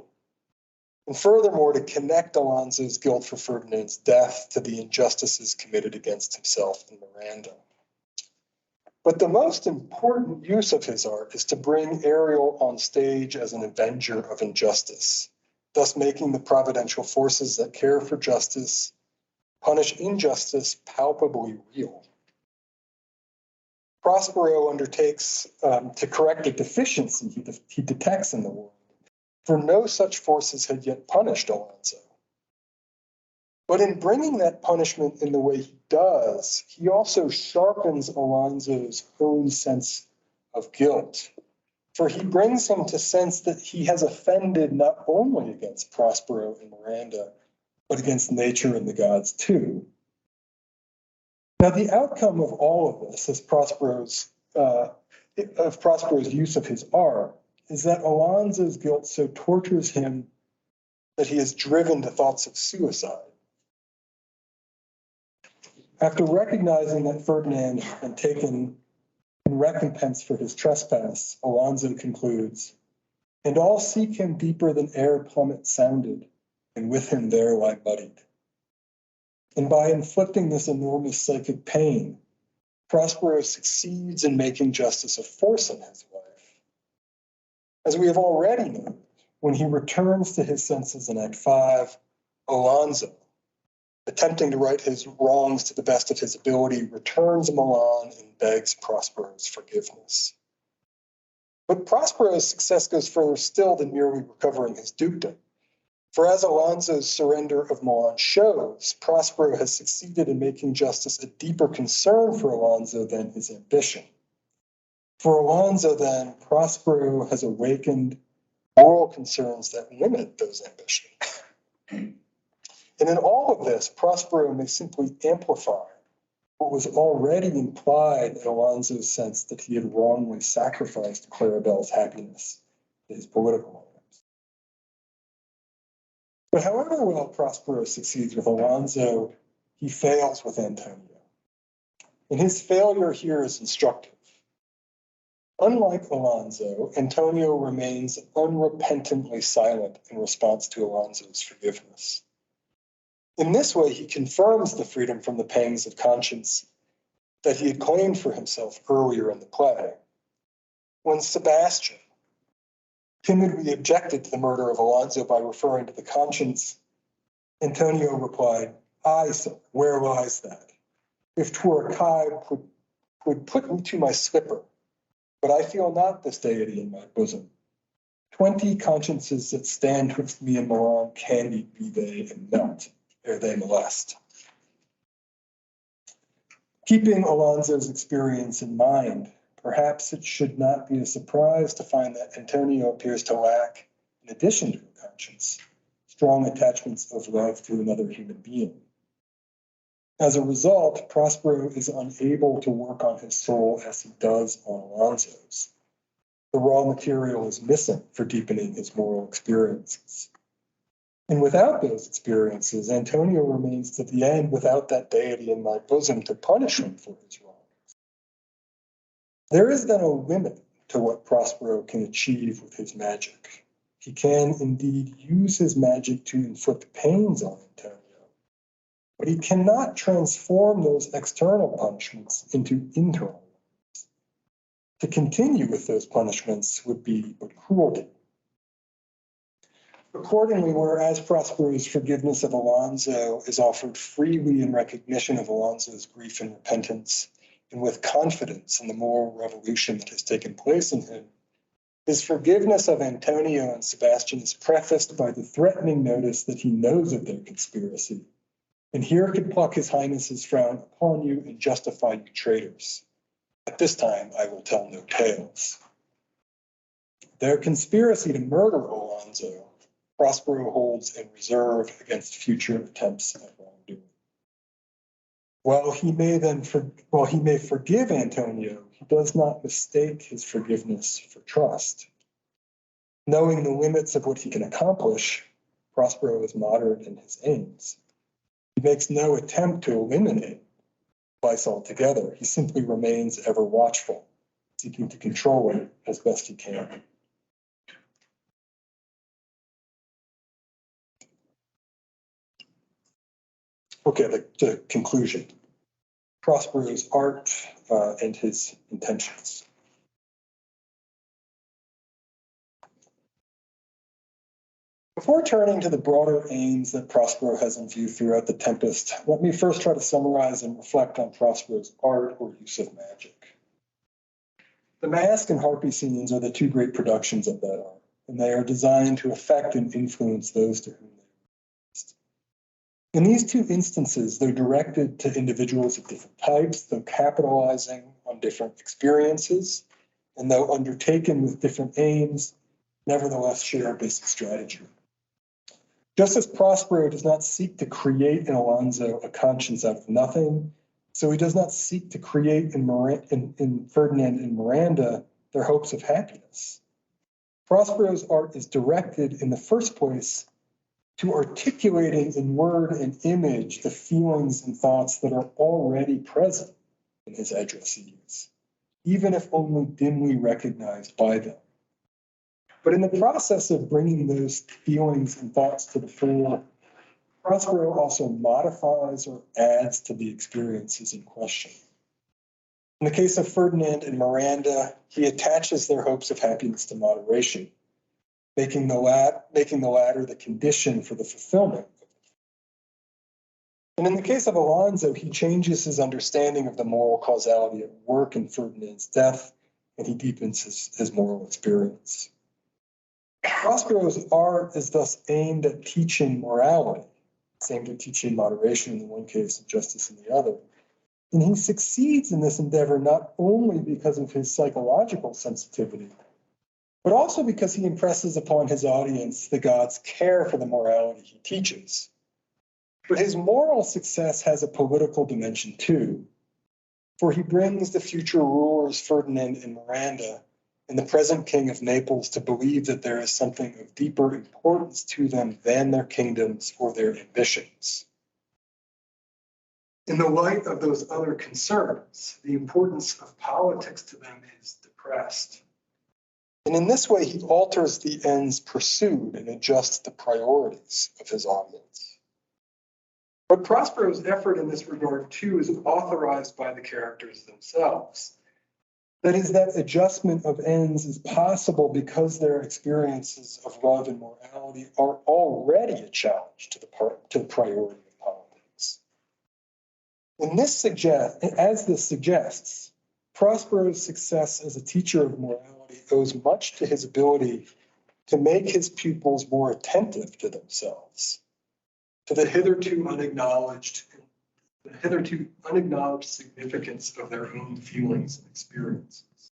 And furthermore, to connect Alonso's guilt for Ferdinand's death to the injustices committed against himself and Miranda. But the most important use of his art is to bring Ariel on stage as an avenger of injustice, thus making the providential forces that care for justice punish injustice palpably real. Prospero undertakes to correct a deficiency he detects in the world, for no such forces had yet punished Alonso. But in bringing that punishment in the way he does, he also sharpens Alonso's own sense of guilt, for he brings him to sense that he has offended not only against Prospero and Miranda, but against nature and the gods too. Now, the outcome of all of this is Prospero's use of his art is that Alonso's guilt so tortures him that he is driven to thoughts of suicide. After recognizing that Ferdinand had been taken in recompense for his trespass, Alonso concludes, "And all seek him deeper than air plummet sounded, and with him there lie muddied." And by inflicting this enormous psychic pain, Prospero succeeds in making justice a force in his life. As we have already known, when he returns to his senses in Act 5, Alonso, attempting to right his wrongs to the best of his ability, returns Milan and begs Prospero's forgiveness. But Prospero's success goes further still than merely recovering his dukedom. For as Alonso's surrender of Milan shows, Prospero has succeeded in making justice a deeper concern for Alonso than his ambition. For Alonso, then, Prospero has awakened moral concerns that limit those ambitions. And in all of this, Prospero may simply amplify what was already implied in Alonso's sense that he had wrongly sacrificed Claribel's happiness to his political aims. But however well Prospero succeeds with Alonso, he fails with Antonio. And his failure here is instructive. Unlike Alonso, Antonio remains unrepentantly silent in response to Alonso's forgiveness. In this way, he confirms the freedom from the pangs of conscience that he had claimed for himself earlier in the play. When Sebastian timidly objected to the murder of Alonso by referring to the conscience, Antonio replied, "Aye, sir, where lies that? If 'twere a kye, would put me to my slipper, but I feel not this deity in my bosom. 20 consciences that stand twixt me and Milan, candied be they and melt ere they molest." Keeping Alonso's experience in mind, perhaps it should not be a surprise to find that Antonio appears to lack, in addition to a conscience, strong attachments of love to another human being. As a result, Prospero is unable to work on his soul as he does on Alonso's. The raw material is missing for deepening his moral experiences. And without those experiences, Antonio remains to the end without that deity in my bosom to punish him for his wrongs. There is then a limit to what Prospero can achieve with his magic. He can indeed use his magic to inflict pains on Antonio, but he cannot transform those external punishments into internal ones. To continue with those punishments would be but cruelty. Accordingly, whereas Prospero's forgiveness of Alonso is offered freely in recognition of Alonso's grief and repentance, and with confidence in the moral revolution that has taken place in him, his forgiveness of Antonio and Sebastian is prefaced by the threatening notice that he knows of their conspiracy, and here could pluck his highness's frown upon you and justify you traitors. At this time I will tell no tales. Their conspiracy to murder Alonso, Prospero holds in reserve against future attempts at wrongdoing. While he may forgive Antonio, he does not mistake his forgiveness for trust. Knowing the limits of what he can accomplish, Prospero is moderate in his aims. He makes no attempt to eliminate vice altogether. He simply remains ever watchful, seeking to control it as best he can. Okay, the conclusion. Prospero's art and his intentions. Before turning to the broader aims that Prospero has in view throughout the Tempest, let me first try to summarize and reflect on Prospero's art or use of magic. The Mask and Harpy scenes are the two great productions of that art, and they are designed to affect and influence those to whom they are used. In these two instances, they're directed to individuals of different types, though capitalizing on different experiences, and though undertaken with different aims, nevertheless share a basic strategy. Just as Prospero does not seek to create in Alonso a conscience out of nothing, so he does not seek to create in Ferdinand and Miranda their hopes of happiness. Prospero's art is directed in the first place to articulating in word and image the feelings and thoughts that are already present in his addressees, even if only dimly recognized by them. But in the process of bringing those feelings and thoughts to the fore, Prospero also modifies or adds to the experiences in question. In the case of Ferdinand and Miranda, he attaches their hopes of happiness to moderation, making the latter the condition for the fulfillment. And in the case of Alonso, he changes his understanding of the moral causality at work in Ferdinand's death, and he deepens his moral experience. Prospero's art is thus aimed at teaching morality. It's aimed at teaching moderation in the one case and justice in the other. And he succeeds in this endeavor not only because of his psychological sensitivity, but also because he impresses upon his audience the god's care for the morality he teaches. But his moral success has a political dimension too, for he brings the future rulers Ferdinand and Miranda and the present king of Naples to believe that there is something of deeper importance to them than their kingdoms or their ambitions. In the light of those other concerns, the importance of politics to them is depressed. And in this way, he alters the ends pursued and adjusts the priorities of his audience. But Prospero's effort in this regard, too, is authorized by the characters themselves. That is, that adjustment of ends is possible because their experiences of love and morality are already a challenge to the priority of politics. And as this suggests, Prospero's success as a teacher of morality owes much to his ability to make his pupils more attentive to themselves, to the hitherto unacknowledged significance of their own feelings and experiences.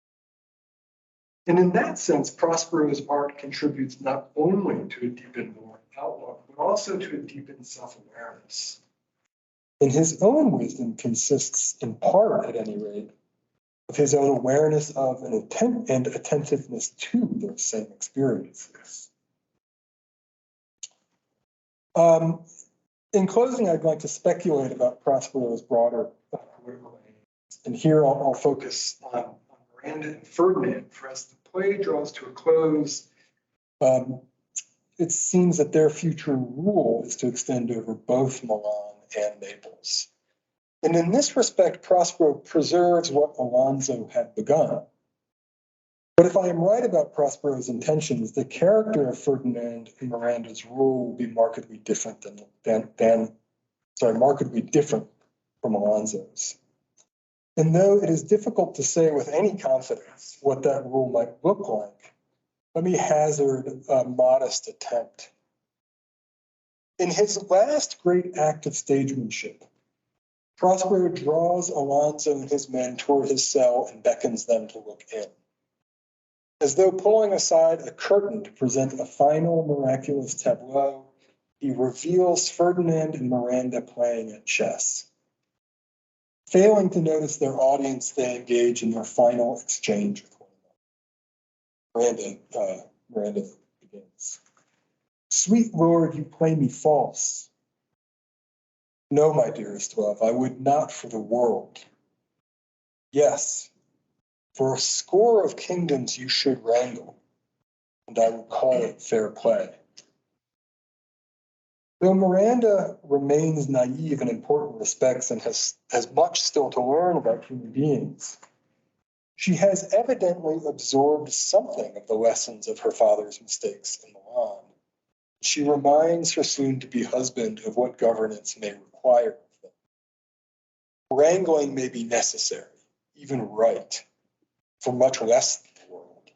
And in that sense, Prospero's art contributes not only to a deepened moral outlook, but also to a deepened self-awareness. And his own wisdom consists, in part at any rate, of his own awareness of and attentiveness to those same experiences. In closing, I'd like to speculate about Prospero's broader political aims. And here I'll focus on Miranda and Ferdinand, for as the play draws to a close, it seems that their future rule is to extend over both Milan and Naples. And in this respect, Prospero preserves what Alonso had begun. But if I am right about Prospero's intentions, the character of Ferdinand and Miranda's rule will be markedly different markedly different from Alonso's. And though it is difficult to say with any confidence what that rule might look like, let me hazard a modest attempt. In his last great act of stagemanship, Prospero draws Alonso and his men toward his cell and beckons them to look in. As though pulling aside a curtain to present a final miraculous tableau, he reveals Ferdinand and Miranda playing at chess. Failing to notice their audience, they engage in their final exchange with one another. Miranda begins. Sweet Lord, you play me false. No, my dearest love, I would not for the world. Yes, for a score of kingdoms you should wrangle, and I would call it fair play. Though Miranda remains naive in important respects and has much still to learn about human beings, she has evidently absorbed something of the lessons of her father's mistakes in Milan. She reminds her soon-to-be husband of what governance may require of them. Wrangling may be necessary, even right, for much less than the world.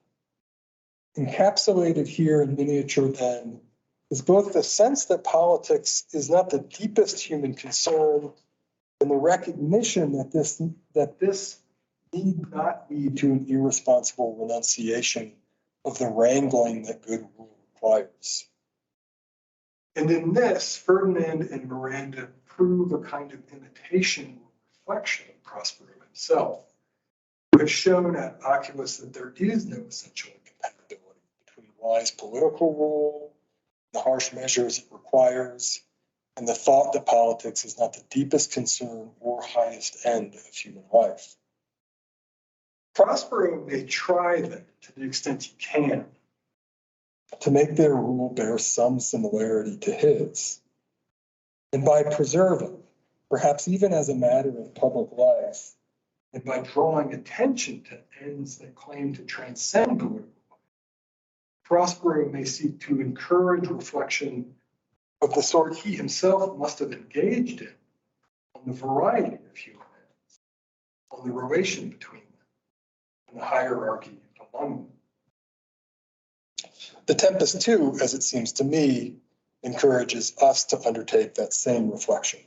Encapsulated here in miniature, then, is both the sense that politics is not the deepest human concern and the recognition that this need not lead to an irresponsible renunciation of the wrangling that good rule requires. And in this, Ferdinand and Miranda prove a kind of imitation or reflection of Prospero himself, who has shown at Oculus that there is no essential incompatibility between wise political rule, the harsh measures it requires, and the thought that politics is not the deepest concern or highest end of human life. Prospero may try then, to the extent he can, to make their rule bear some similarity to his. And by preserving, perhaps even as a matter of public life, and by drawing attention to ends that claim to transcend political life, Prospero may seek to encourage reflection of the sort he himself must have engaged in on the variety of human ends, on the relation between them, and the hierarchy among them. The Tempest, too, as it seems to me, encourages us to undertake that same reflection.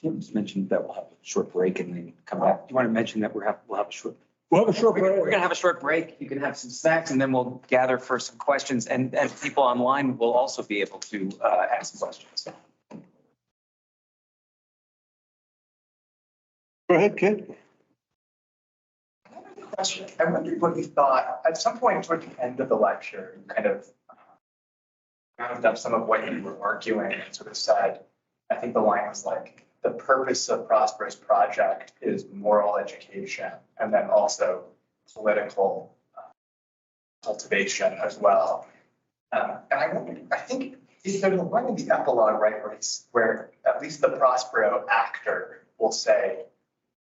Tim just mentioned that we'll have a short break and then come back. Do you want to mention that we'll have a short? We'll have a short break. We're going to have a short break. You can have some snacks and then we'll gather for some questions. And people online will also be able to ask questions. Go ahead, Kit. Question. I wondered what you thought at some point toward the end of the lecture, you kind of rounded up some of what you were arguing and sort of said, I think the line was like, the purpose of Prospero's project is moral education and then also political cultivation as well. And I wondered, I think there's a line in the epilogue, right, where at least the Prospero actor will say,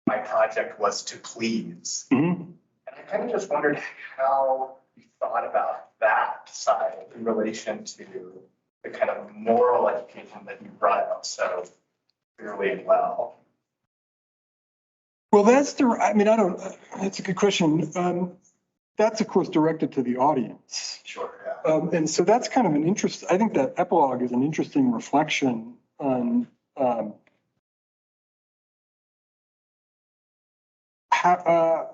my project was to please. Mm-hmm. And I kind of just wondered how you thought about that side in relation to the kind of moral education that you brought out so clearly and well. Well, that's a good question. That's of course directed to the audience. Sure, yeah. And so that's kind of I think that epilogue is an interesting reflection on how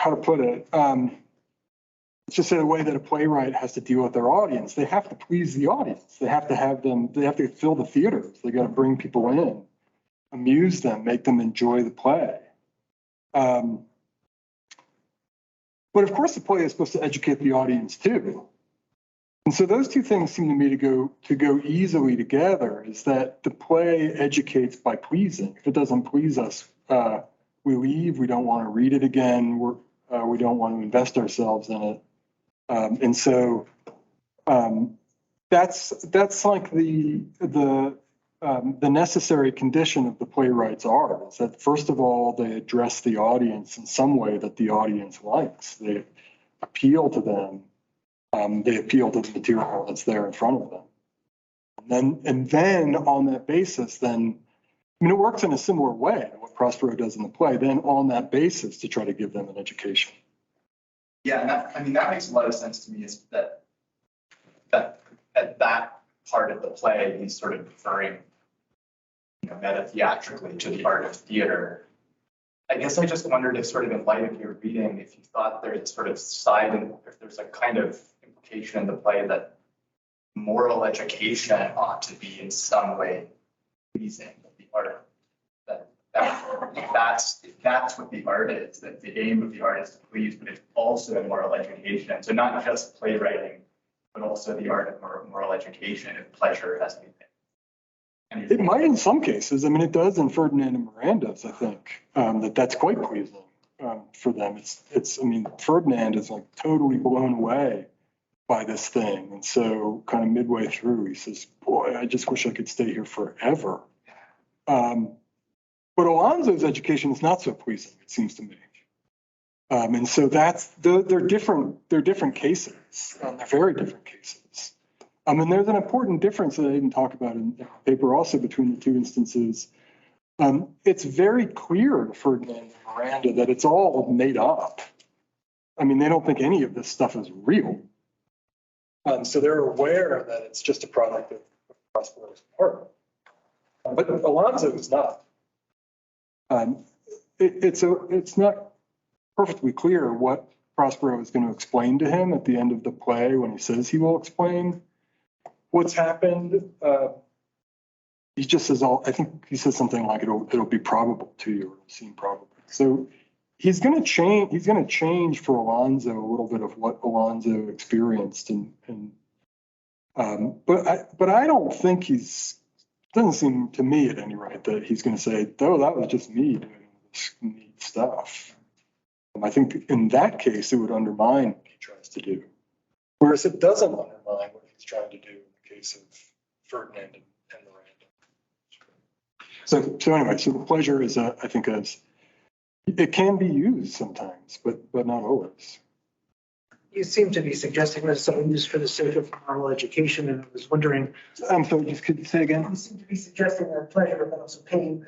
to put it. Let's just say the way that a playwright has to deal with their audience. They have to please the audience. They have to fill the theaters. They got to bring people in, amuse them, make them enjoy the play. But of course, the play is supposed to educate the audience too. And so those two things seem to me to go easily together. Is that the play educates by pleasing. If it doesn't please us, we leave. We don't want to read it again. We don't want to invest ourselves in it. And so that's like the necessary condition of the playwright's art, is that first of all, they address the audience in some way that the audience likes. They appeal to them. They appeal to the material that's there in front of them. And then on that basis, then, I mean, it works in a similar way to what Prospero does in the play, then on that basis to try to give them an education. Yeah, and that makes a lot of sense to me, is that at that part of the play, he's sort of referring, meta-theatrically to the art of theater. I guess I just wondered if, sort of in light of your reading, if you thought there's sort of if there's a kind of implication in the play that moral education ought to be in some way pleasing of the art. That's what the art is, that the aim of the art is to please, but it's also moral education. So not just playwriting, but also the art of moral education, if pleasure has anything. It might in some cases. I mean, it does in Ferdinand and Miranda's, I think, that's quite pleasing for them. I mean, Ferdinand is like totally blown away by this thing. And so kind of midway through, he says, boy, I just wish I could stay here forever. But Alonso's education is not so pleasing, it seems to me. And so they're different cases. They're very different cases. And there's an important difference that I didn't talk about in the paper also between the two instances. It's very clear to Ferdinand and Miranda that it's all made up. I mean, they don't think any of this stuff is real. So they're aware that it's just a product of Prospero's art. But Alonso is not. It's not perfectly clear what Prospero is going to explain to him at the end of the play when he says he will explain what's happened. He just says, I think he says something like it'll be probable to you, or it'll seem probable. So he's going to change for Alonso a little bit of what Alonso experienced, but I don't think doesn't seem to me at any rate that he's going to say, oh, that was just me doing this neat stuff. I think in that case, it would undermine what he tries to do. Whereas it doesn't undermine what he's trying to do in the case of Ferdinand and Miranda. So anyway, so the pleasure is, I think, it can be used sometimes, but not always. You seem to be suggesting that it's something used for the sake of moral education, and I was wondering. I'm sorry, just could you say again? You seem to be suggesting that pleasure, but also pain,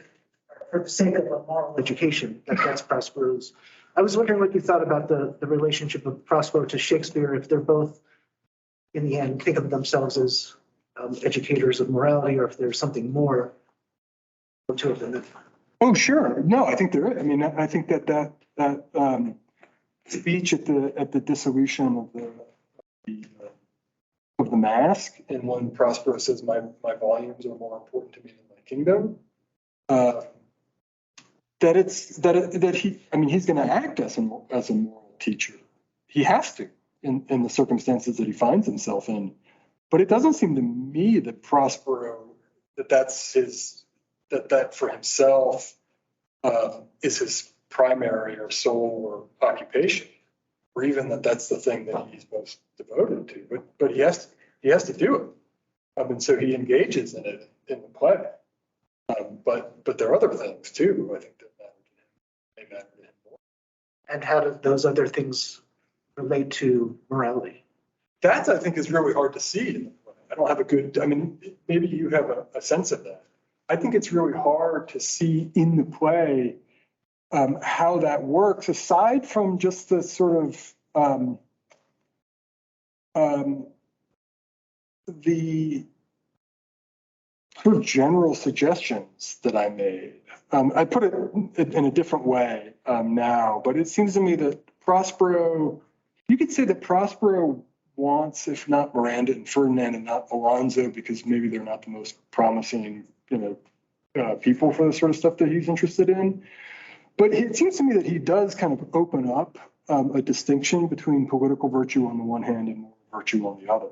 for the sake of a moral education. That's Prospero's. I was wondering what you thought about the relationship of Prospero to Shakespeare, if they're both, in the end, think of themselves as educators of morality, or if there's something more to it than that. Oh, sure. No, I think there is. I mean, I think that speech at the dissolution of the mask, and when Prospero says my volumes are more important to me than my kingdom, he's going to act as a moral teacher. He has to in the circumstances that he finds himself in. But it doesn't seem to me that Prospero that for himself is his primary or sole or occupation, or even that's the thing that he's most devoted to. But he has to do it, and so he engages in it in the play. But there are other things too, I think, that matter to him more. And how do those other things relate to morality? That, I think, is really hard to see in the play. I don't have a good. I mean, maybe you have a sense of that. I think it's really hard to see in the play how that works, aside from just the sort of the sort of general suggestions that I made. I put it in a different way now, but it seems to me that Prospero, you could say that Prospero wants, if not Miranda and Ferdinand and not Alonso, because maybe they're not the most promising, people for the sort of stuff that he's interested in. But it seems to me that he does kind of open up a distinction between political virtue on the one hand and moral virtue on the other.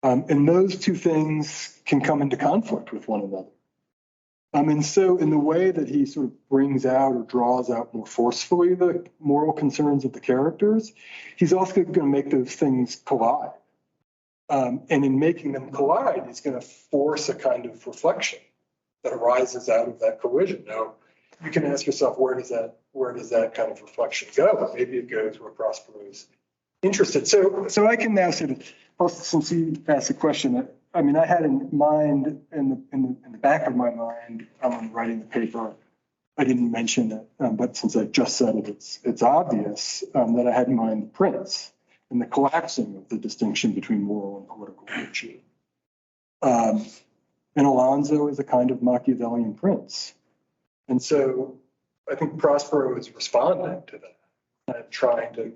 And those two things can come into conflict with one another. And so in the way that he sort of brings out or draws out more forcefully the moral concerns of the characters, he's also going to make those things collide. And in making them collide, he's going to force a kind of reflection that arises out of that collision. Now, you can ask yourself, where does that kind of reflection go? Maybe it goes where Prospero's interested. So I can now sort of, since you asked the question, I mean, I had in mind in the back of my mind, when writing the paper, I didn't mention it, but since I just said it, it's obvious that I had in mind the prince and the collapsing of the distinction between moral and political virtue. And Alonso is a kind of Machiavellian prince. And so I think Prospero is responding to that, and trying to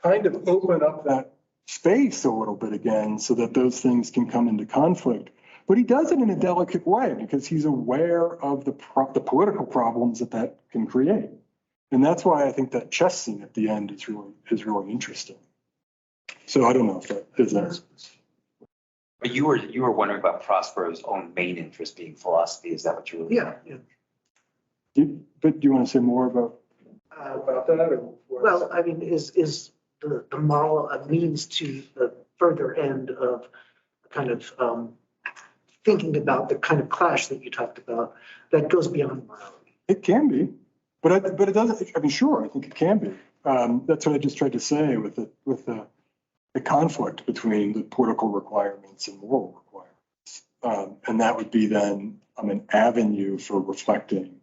kind of open up that space a little bit again so that those things can come into conflict. But he does it in a delicate way because he's aware of the political problems that can create. And that's why I think that chess scene at the end is really interesting. So I don't know if that is that. But you were wondering about Prospero's own main interest being philosophy. Is that what you were? Yeah. But do you want to say more about that? Or Well, I mean, is the moral a means to the further end of kind of thinking about the kind of clash that you talked about that goes beyond morality? It can be, but it doesn't. I mean, sure, I think it can be. That's what I just tried to say with the conflict between the political requirements and moral requirements, and that would be then an avenue for reflecting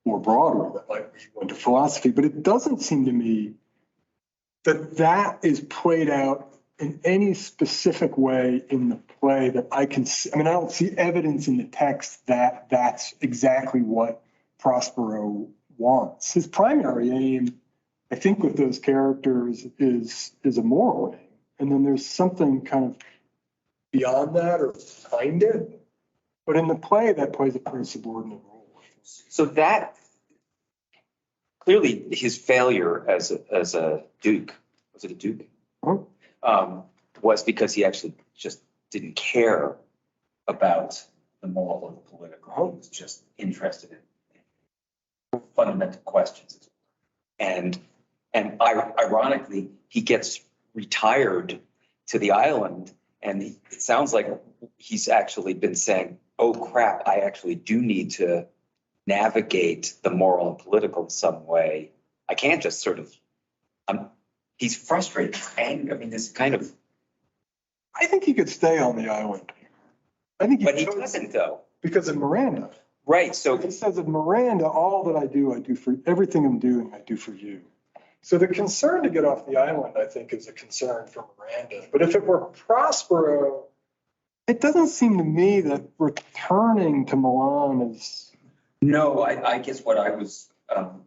more broadly that might lead one to philosophy. But it doesn't seem to me that is played out in any specific way in the play that I can see. I mean, I don't see evidence in the text that that's exactly what Prospero wants. His primary aim, I think, with those characters is a moral aim. And then there's something kind of beyond that or behind it. But in the play, that plays a pretty subordinate role. So that clearly his failure as a duke, was it a duke? Was because he actually just didn't care about the moral or the political. He was just interested in fundamental questions. And ironically, he gets retired to the island, and it sounds like he's actually been saying, oh crap, I actually do need to navigate the moral and political in some way. I can't just sort of, he's frustrated, angry. I mean, this kind of. I think he could stay on the island. But he doesn't, though. Because of Miranda. Right, so. He says of Miranda, all that I do for, everything I'm doing, I do for you. So the concern to get off the island, I think, is a concern for Miranda. But if it were Prospero, it doesn't seem to me that returning to Milan is. No, I guess what I was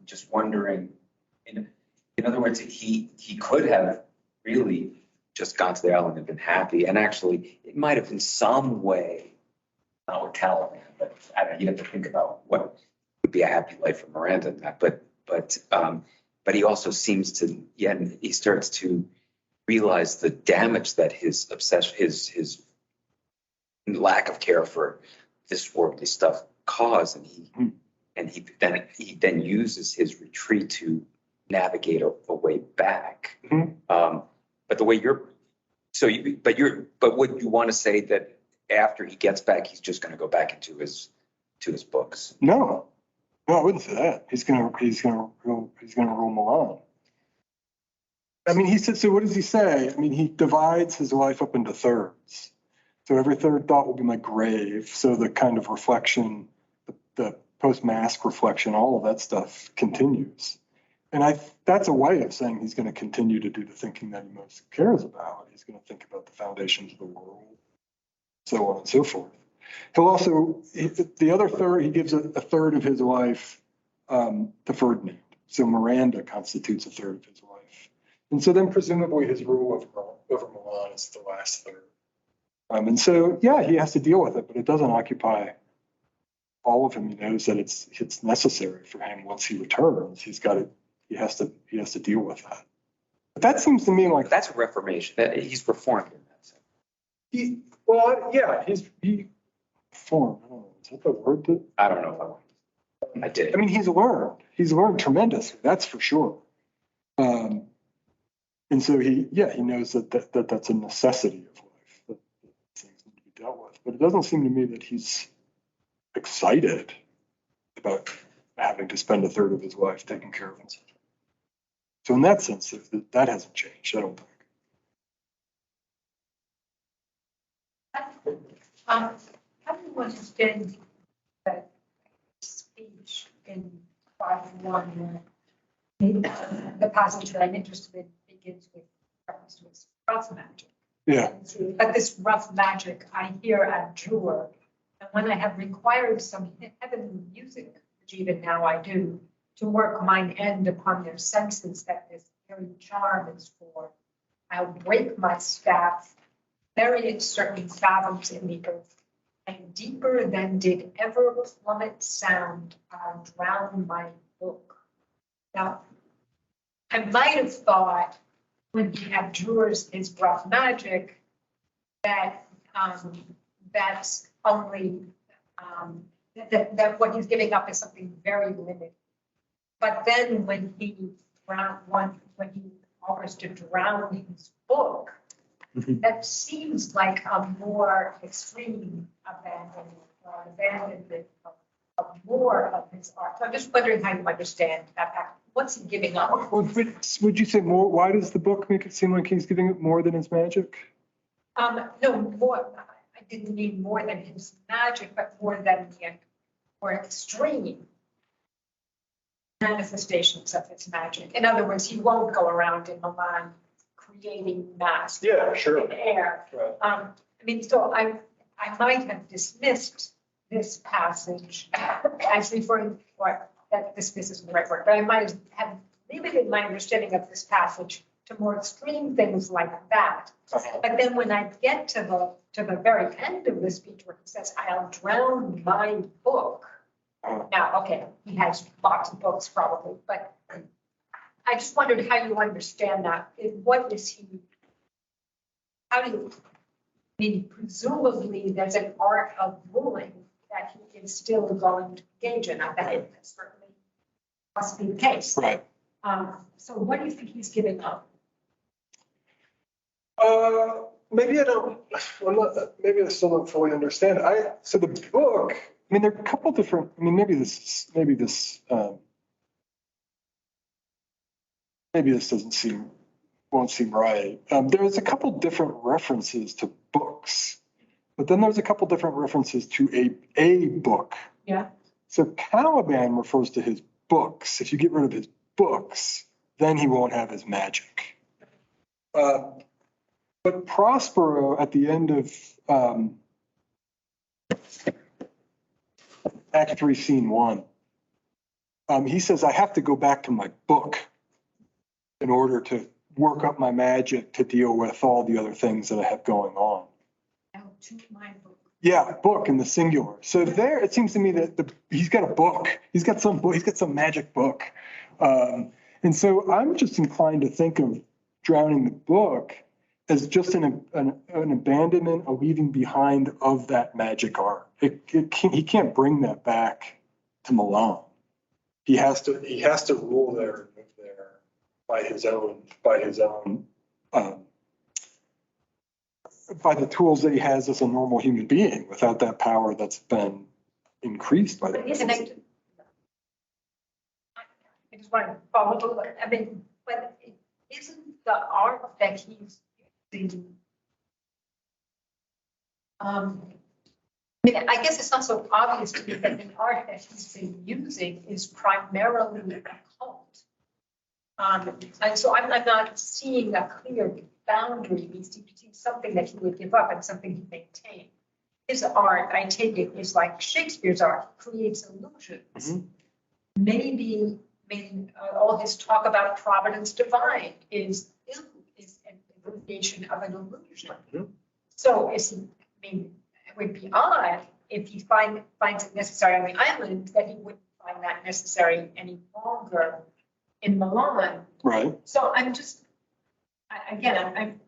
just wondering, in other words, he could have really just gone to the island and been happy. And actually, it might have in some way, not with Caliban, but I don't know, you have to think about what would be a happy life for Miranda and that. But he also seems to, he starts to realize the damage that his obsession, his lack of care for this worldly stuff caused, and he then uses his retreat to navigate a way back. But the way but would you want to say that after he gets back, he's just going to go back into his books? No, I wouldn't say that. He's gonna rule Milan. I mean, he said. So what does he say? I mean, he divides his life up into thirds. So every third thought will be my grave. So the kind of reflection, the post-mask reflection, all of that stuff continues. And that's a way of saying he's going to continue to do the thinking that he most cares about. He's going to think about the foundations of the world, so on and so forth. He'll also, the other third, he gives a third of his life to Ferdinand. So Miranda constitutes a third of his life. And so then presumably his rule over Milan is the last third. And so, yeah, he has to deal with it, but it doesn't occupy all of him. He knows that it's necessary for him once he returns. He has to deal with that. But that seems to me like that's a reformation. He's reformed in that sense. He reformed. I don't know. Is that the word that? I don't know if I did. I mean, he's learned tremendously, that's for sure. And so he knows that that's a necessity of life, that things need to be dealt with. But it doesn't seem to me that he's excited about having to spend a third of his life taking care of himself. So in that sense, that hasn't changed, I don't think. Everyone has been that speech in 5:1, the passage that I'm interested in begins with reference to his rough magic. Yeah. But this rough magic, I hear abjure. And when I have required some heavenly music, which even now I do, to work mine end upon their senses that this very charm is for, I'll break my staff, bury it certain fathoms in the earth, and deeper than did ever plummet sound, I'll drown my book. Now, I might have thought when he abjures his rough magic that that's only that what he's giving up is something very limited. But then when he offers to drown his book, that seems like a more extreme abandonment of more of his art. So I'm just wondering how you understand that. What's he giving up? Would you say more? Why does the book make it seem like he's giving it more than his magic? No, more. I didn't mean more than his magic, but more than the more extreme manifestations of his magic. In other words, he won't go around in Milan creating masks in air. Right. I mean, so I might have dismissed this passage as referring, or that dismiss isn't the right word, but I might have limited my understanding of this passage to more extreme things like that. But then when I get to the very end of the speech where he says, I'll drown my book. Now, okay, he has lots of books probably, but I just wondered how you understand that. What is he, how do you, I mean, presumably there's an art of ruling that he is still going to engage in. I bet that certainly must be the case. Right. So what do you think he's giving up? Maybe I don't. Maybe I still don't fully understand. So the book. I mean, there are a couple different. I mean, maybe this won't seem right. There's a couple different references to books, but then there's a couple different references to a book. Yeah. So Caliban refers to his books. If you get rid of his books, then he won't have his magic. But Prospero at the end of Act 3, Scene 1, he says, I have to go back to my book in order to work up my magic to deal with all the other things that I have going on. Out to my book. Yeah, book in the singular. So there, it seems to me that he's got a book. He's got some magic book. And so I'm just inclined to think of drowning the book as just an abandonment, a leaving behind of that magic art. He can't bring that back to Milan. He has to rule there and live there by the tools that he has as a normal human being, without that power that's been increased by that. I just want to follow a little bit. I mean, but isn't the art that he's using, I mean, I guess it's not so obvious to me that the art that he's been using is primarily occult. And so I'm not seeing a clear boundary between something that he would give up and something he maintained. His art, I take it, is like Shakespeare's art, creates illusions. Mm-hmm. Maybe, I mean, all his talk about providence divine is an illusion of an illusion. Mm-hmm. So I mean, it would be odd if he finds it necessary on the island that he wouldn't find that necessary any longer in Milan. Right. So I'm just, again,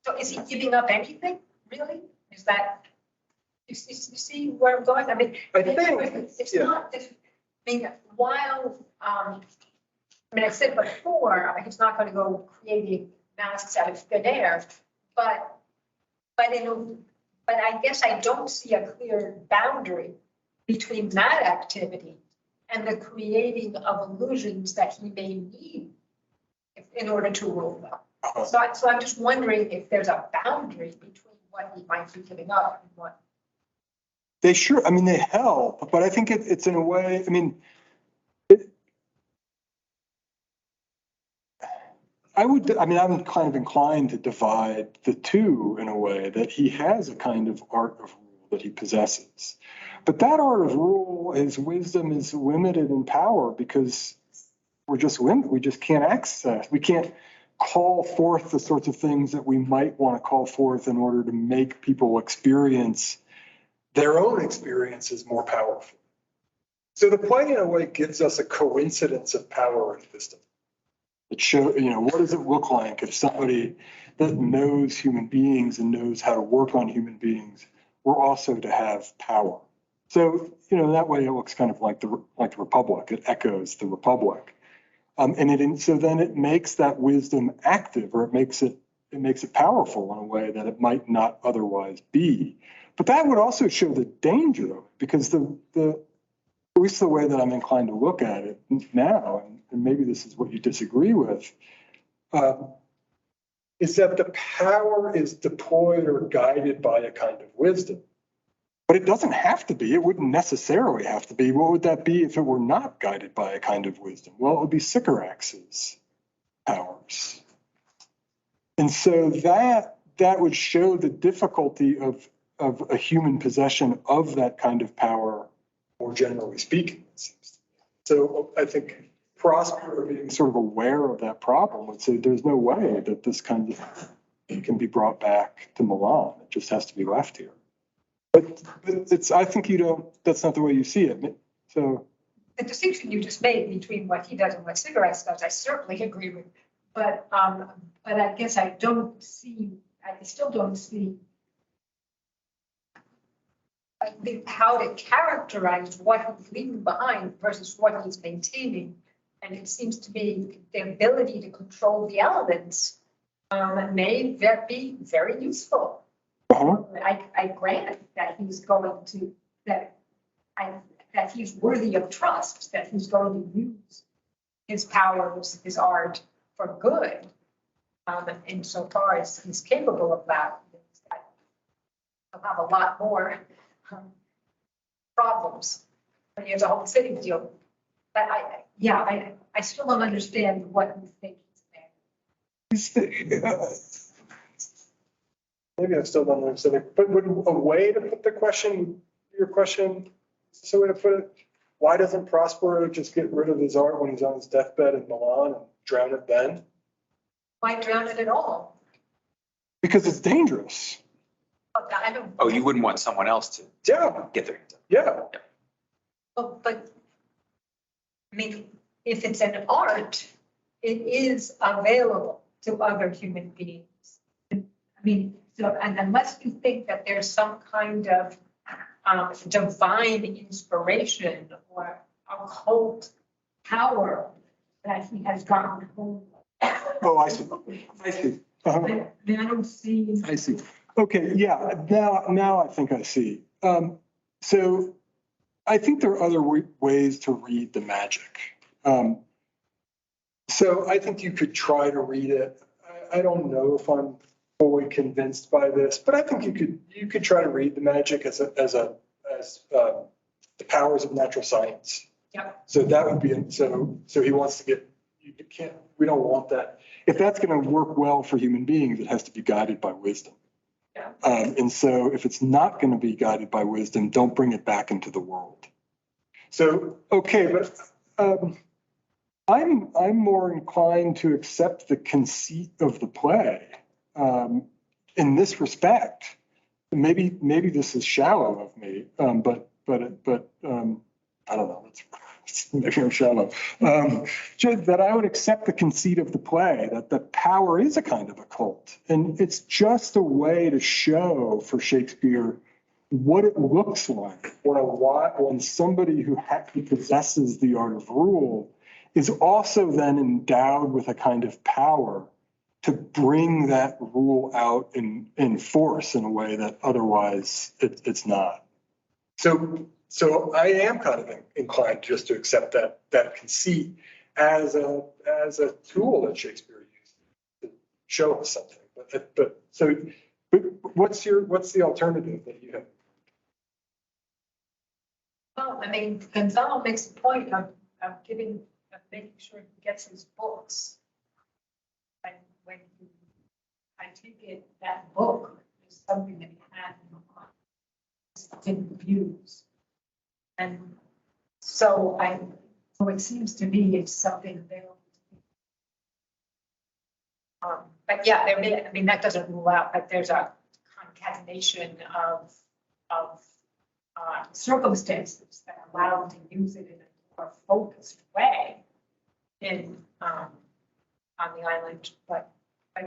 so is he giving up anything, really? Is that, You see where I'm going? I mean, I think, it's yeah. not, I mean, while, I mean, I said before, he's not going to go creating masks out of thin air, but I guess I don't see a clear boundary between that activity and the creating of illusions that he may need in order to rule well. So I'm just wondering if there's a boundary between what he might be giving up and what. They sure, I mean, they help, but I think it's in a way, I mean, I'm kind of inclined to divide the two in a way that he has a kind of art of rule that he possesses. But that art of rule, his wisdom is limited in power because we're just limited. We just can't access. We can't call forth the sorts of things that we might want to call forth in order to make people experience their own experiences more powerful. So the play in a way gives us a coincidence of power and wisdom. It shows, what does it look like if somebody that knows human beings and knows how to work on human beings were also to have power? So, that way it looks kind of like the Republic. It echoes the Republic. So then it makes that wisdom active, or it makes it powerful in a way that it might not otherwise be. But that would also show the danger of it, because at least the way that I'm inclined to look at it now, and maybe this is what you disagree with, is that the power is deployed or guided by a kind of wisdom. But it doesn't have to be. It wouldn't necessarily have to be. What would that be if it were not guided by a kind of wisdom? Well, it would be Sycorax's powers. And so that would show the difficulty of a human possession of that kind of power, more generally speaking, it seems to me. So I think Prospero, being sort of aware of that problem, would say there's no way that this kind of can be brought back to Milan. It just has to be left here. But I think that's not the way you see it. So The distinction you just made between what he does and what Sycorax does, I certainly agree with. But I guess I still don't see how to characterize what he's leaving behind versus what he's maintaining. And it seems to me the ability to control the elements may be very useful. I grant that he's going to, that he's worthy of trust, that he's going to use his powers, his art for good. Insofar as he's capable of that, he'll have a lot more problems when he has a whole city to deal with. But I still don't understand what you think he's saying. Maybe I still don't understand it, but would a way to put your question, is a way to put it, why doesn't Prospero just get rid of his art when he's on his deathbed in Milan and drown it then? Why drown it at all? Because it's dangerous. Oh, you wouldn't want someone else to get their hands up. Yeah. Well, but I mean, if it's an art, it is available to other human beings. I mean, so, and unless you think that there's some kind of divine inspiration or occult power that he has gotten hold of. Oh, I see. I don't see. I see. Okay, yeah, now I think I see. So I think there are other ways to read the magic. So I think you could try to read it. I don't know if I'm fully convinced by this, but I think you could try to read the magic as the powers of natural science. Yep. So that would be so he wants to get. We don't want that. If that's going to work well for human beings, it has to be guided by wisdom. Yeah. And so if it's not going to be guided by wisdom, don't bring it back into the world. So, okay, but I'm more inclined to accept the conceit of the play in this respect. Maybe this is shallow of me, but I don't know. Maybe I'm shallow. That I would accept the conceit of the play, that the power is a kind of a cult. And it's just a way to show for Shakespeare what it looks like when somebody who possesses the art of rule is also then endowed with a kind of power to bring that rule out in force in a way that otherwise it's not. So I am kind of inclined just to accept that conceit as a tool that Shakespeare used to show us something. But what's the alternative that you have? Well, I mean, Gonzalo makes a point of making sure he gets his books. And when I take it, that book is something that he had in views. And so it seems to me it's something available. But yeah, that doesn't rule out that there's a concatenation of circumstances that allow him to use it in a more focused way on the island. But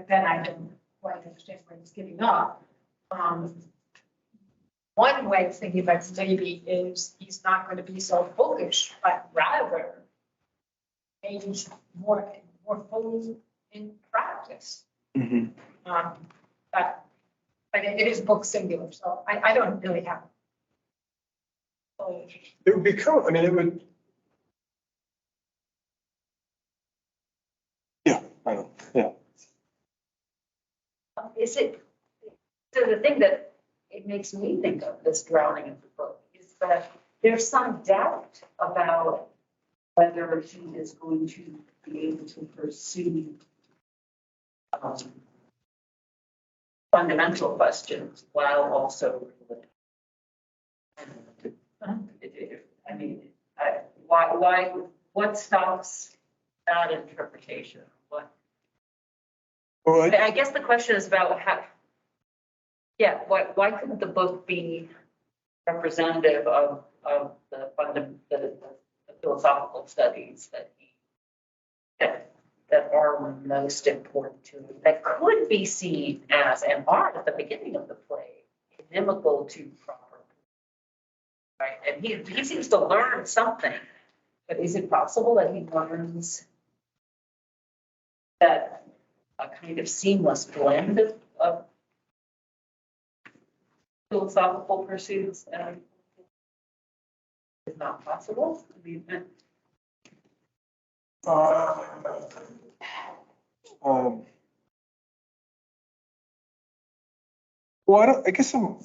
then I don't quite understand where he's giving up. One way of thinking about it maybe is he's not going to be so bookish, but rather maybe more fully in practice. Mm-hmm. But it is book singular, so I don't really have. It would be cool. I mean, it would. Yeah, I know. Yeah. Is it, so the thing that it makes me think of this drowning in the book is that there's some doubt about whether he is going to be able to pursue fundamental questions while also, I mean, why, what stops that interpretation? Well, I guess the question is about how, why couldn't the book be representative of the philosophical studies that are most important to him, that could be seen as, and are at the beginning of the play, inimical to proper, right? And he seems to learn something, but is it possible that he learns that a kind of seamless blend of philosophical pursuits is not possible? I mean, well, I guess I'm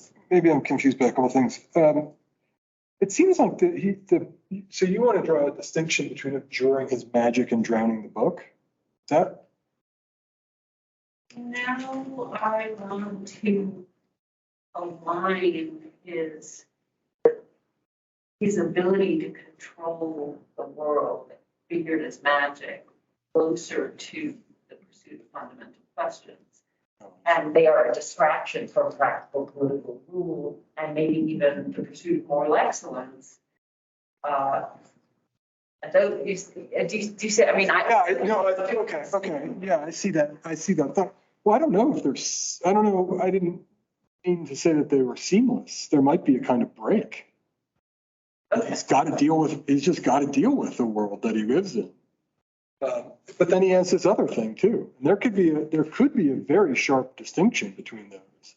confused by a couple of things. It seems like so you want to draw a distinction between abjuring his magic and drowning the book? Is that? now I want to align his ability to control the world, figured as magic, closer to the pursuit of fundamental questions. And they are a distraction from practical political rule and maybe even the pursuit of moral excellence. Do you see? I mean, Okay. Yeah, I see that. Well, I don't know if there's. I don't know. I didn't mean to say that they were seamless. There might be a kind of break. okay. He's just got to deal with the world that he lives in. But then he has this other thing too. And there could be a very sharp distinction between those.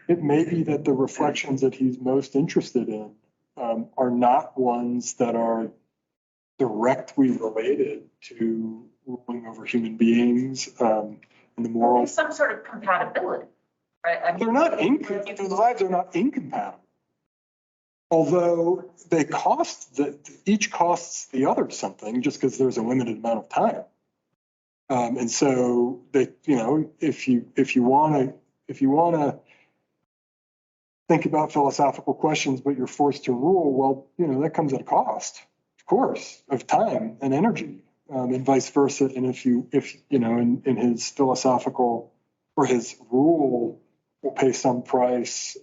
It may be that the reflections that he's most interested in are not ones that are directly related to ruling over human beings and the moral. There's some sort of compatibility, right? I mean, They're not their lives are not incompatible. Although each costs the other something just because there's a limited amount of time. And so if you want to think about philosophical questions, but you're forced to rule, well, that comes at a cost, of course, of time and energy, and vice versa. And if in his philosophical or his rule will pay some price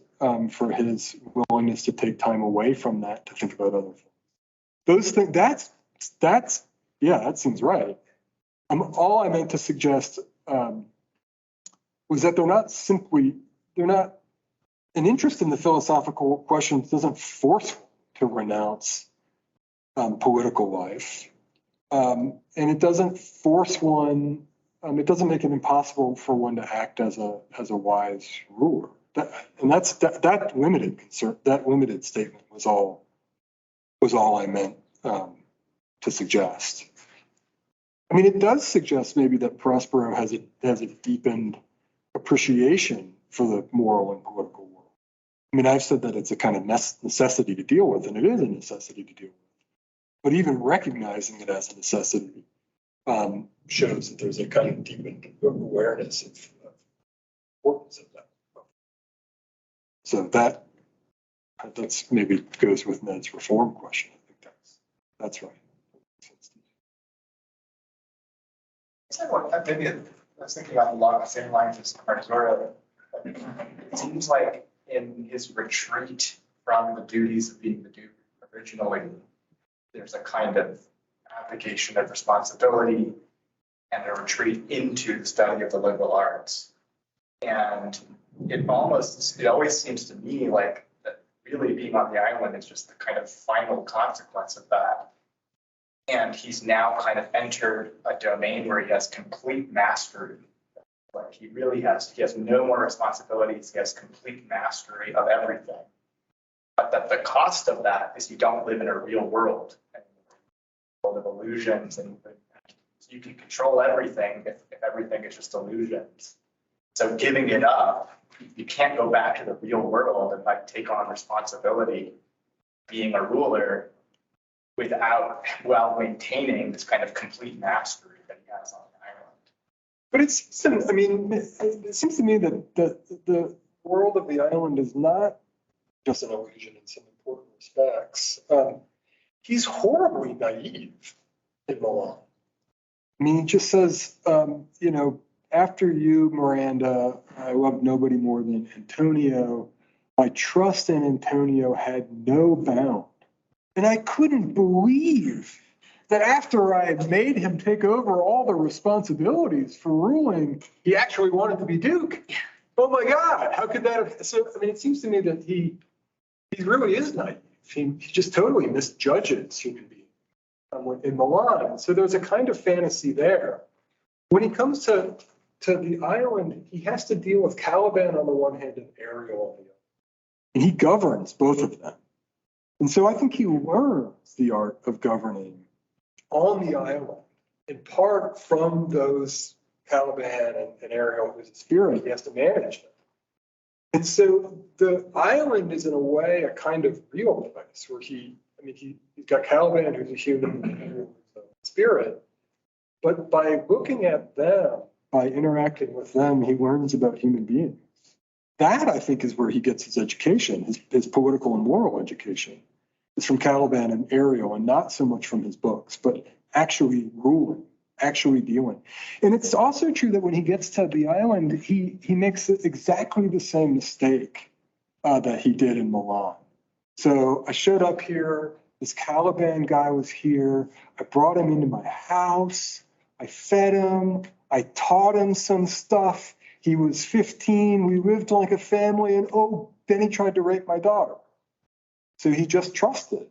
for his willingness to take time away from that to think about other things. Those things, that seems right. All I meant to suggest was that they're not an interest in the philosophical questions doesn't force to renounce political life. And it doesn't force one, it doesn't make it impossible for one to act as a wise ruler. That limited concern, that limited statement was all I meant to suggest. I mean, it does suggest maybe that Prospero has a deepened appreciation for the moral and political world. I mean, I've said that it's a kind of necessity to deal with, and it is a necessity to deal with. But even recognizing it as a necessity shows that there's a kind of deepened awareness of the importance of that. So that's maybe goes with Ned's reform question. I think that's right. Maybe I was thinking along the same lines as Arturo. It seems like in his retreat from the duties of being the Duke originally, there's a kind of abdication of responsibility and a retreat into the study of the liberal arts. And it always seems to me like that really being on the island is just the kind of final consequence of that. And he's now kind of entered a domain where he has complete mastery. Like he has no more responsibilities. He has complete mastery of everything. But that the cost of that is you don't live in a real world, a world of illusions, and you can control everything if everything is just illusions. So giving it up, you can't go back to the real world and like take on responsibility, being a ruler, while maintaining this kind of complete mastery that he has on the island. But it seems to me that the world of the island is not just an illusion in some important respects. He's horribly naive in Milan. I mean, he just says, after you, Miranda, I love nobody more than Antonio. My trust in Antonio had no bound. And I couldn't believe that after I had made him take over all the responsibilities for ruling, he actually wanted to be Duke. Oh my God, how could that have? So, I mean, it seems to me that he really is naive. He just totally misjudges human beings in Milan. So there's a kind of fantasy there. When he comes to the island, he has to deal with Caliban on the one hand and Ariel on the other. And he governs both of them. And so I think he learns the art of governing on the island, in part from those Caliban and Ariel, who's a spirit. He has to manage them. And so the island is in a way a kind of real place where he's got Caliban, who's a human spirit. But by looking at them, by interacting with them, he learns about human beings. That, I think, is where he gets his education, his political and moral education. It's from Caliban and Ariel, and not so much from his books, but actually ruling, actually dealing. And it's also true that when he gets to the island, he makes exactly the same mistake that he did in Milan. So I showed up here, this Caliban guy was here, I brought him into my house, I fed him, I taught him some stuff. He was 15, we lived like a family, and then he tried to rape my daughter. So he just trusted.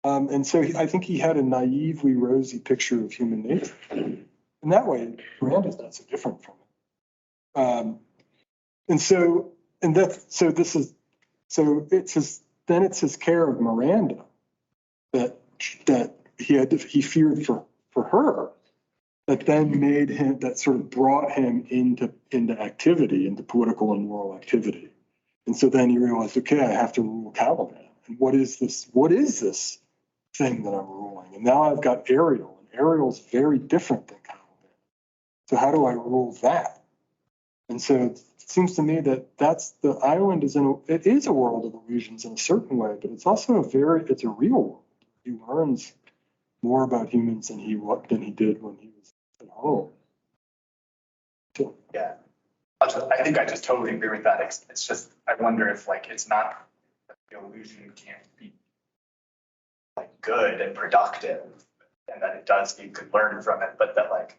And so I think he had a naively rosy picture of human nature. In that way, Miranda's not so different from it. It's his care of Miranda that he feared for her, that then made him, that sort of brought him into activity, into political and moral activity. And so then he realized, okay, I have to rule Caliban. And what is this thing that I'm ruling? And now I've got Ariel, and Ariel's very different than Caliban. So how do I rule that? And so it seems to me that the island is it is a world of illusions in a certain way, but it's also it's a real world. He learns more about humans than he did when he was at home. So, yeah, I think I just totally agree with that. It's just, I wonder if it's not that the illusion can't be good and productive, and that you could learn from it, but that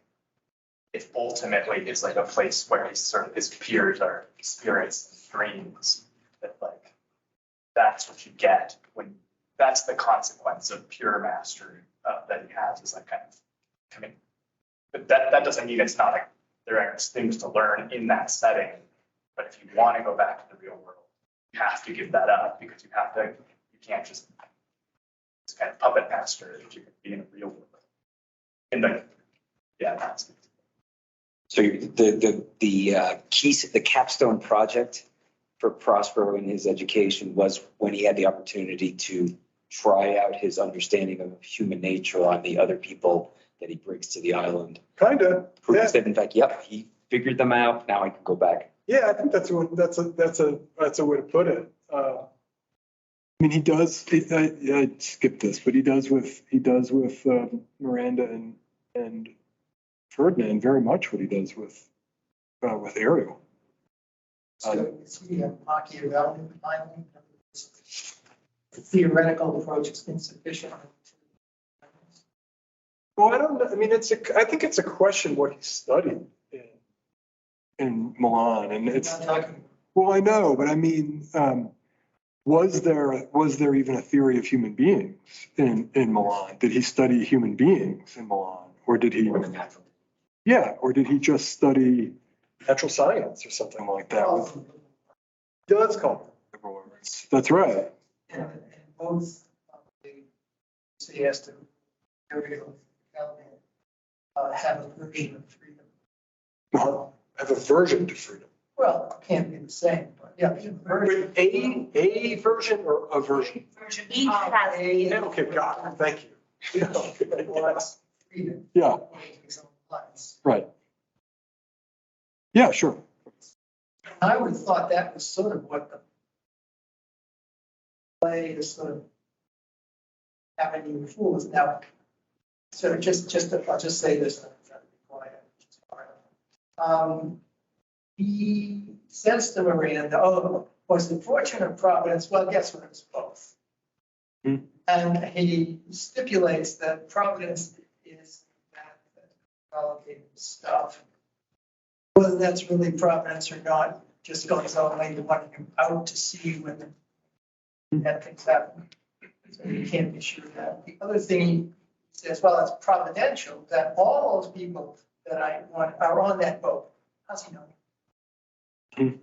if ultimately it's a place where his peers are spirits and dreams, that's what you get when, that's the consequence of pure mastery that he has, is like kind of coming. But that doesn't mean it's not like there are things to learn in that setting. But if you want to go back to the real world, you have to give that up, because you can't just this kind of puppet master that you can be in the real world. And that's. So the capstone project for Prospero in his education was when he had the opportunity to try out his understanding of human nature on the other people that he brings to the island. Kind of. Proves that, in fact, yep, he figured them out. Now I can go back. Yeah, I think that's a way to put it. I mean, he does. I skipped this, but he does with Miranda and Ferdinand very much what he does with Ariel. So is he a Machiavellian finally? The theoretical approach is insufficient. Well, I don't know. I mean, I think it's a question what he studied in Milan, and it's. Well, I know, but I mean, was there even a theory of human beings in Milan? Did he study human beings in Milan, or did he? Yeah, or did he just study natural science or something like that? He does call it liberal arts. That's right. And both he has to have a version of freedom. Have aversion to freedom. Well, it can't be the same, but yeah. Wait, a version or a version? Each has. Okay, got it. Thank you. Yeah, okay. Wants freedom. Yeah. His own lives. Right. Yeah, sure. I would have thought that was sort of what the play is sort of having you fools now. So I'll just say this. And try to be quiet. He says to Miranda, "Oh, was the fortune of Providence?" Well, guess what? It was both. Hmm. And he stipulates that Providence is that allocated stuff. Whether that's really Providence or not, just goes on like wanting him out to sea when that things happen. So you can't be sure of that. The other thing he says, well, it's providential that all those people that I want are on that boat. How's he know? Mm-hmm.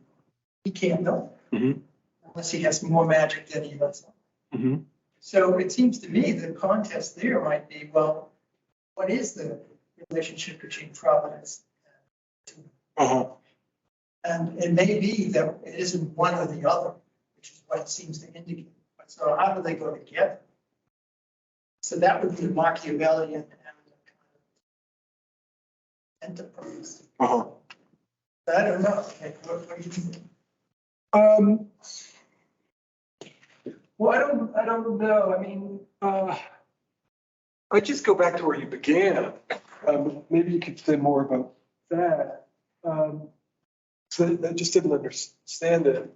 He can't know. Mm-hmm. Unless he has more magic than he lets on. Mm-hmm. So it seems to me the contest there might be, well, what is the relationship between Providence Uh-huh. and it may be that it isn't one or the other, which is what it seems to indicate. But so how do they go together? So that would be Machiavellian and enterprise. Uh-huh. But I don't know. What do you think? Well, I don't know. I mean, I just go back to where you began. Maybe you could say more about that. So I just didn't understand it.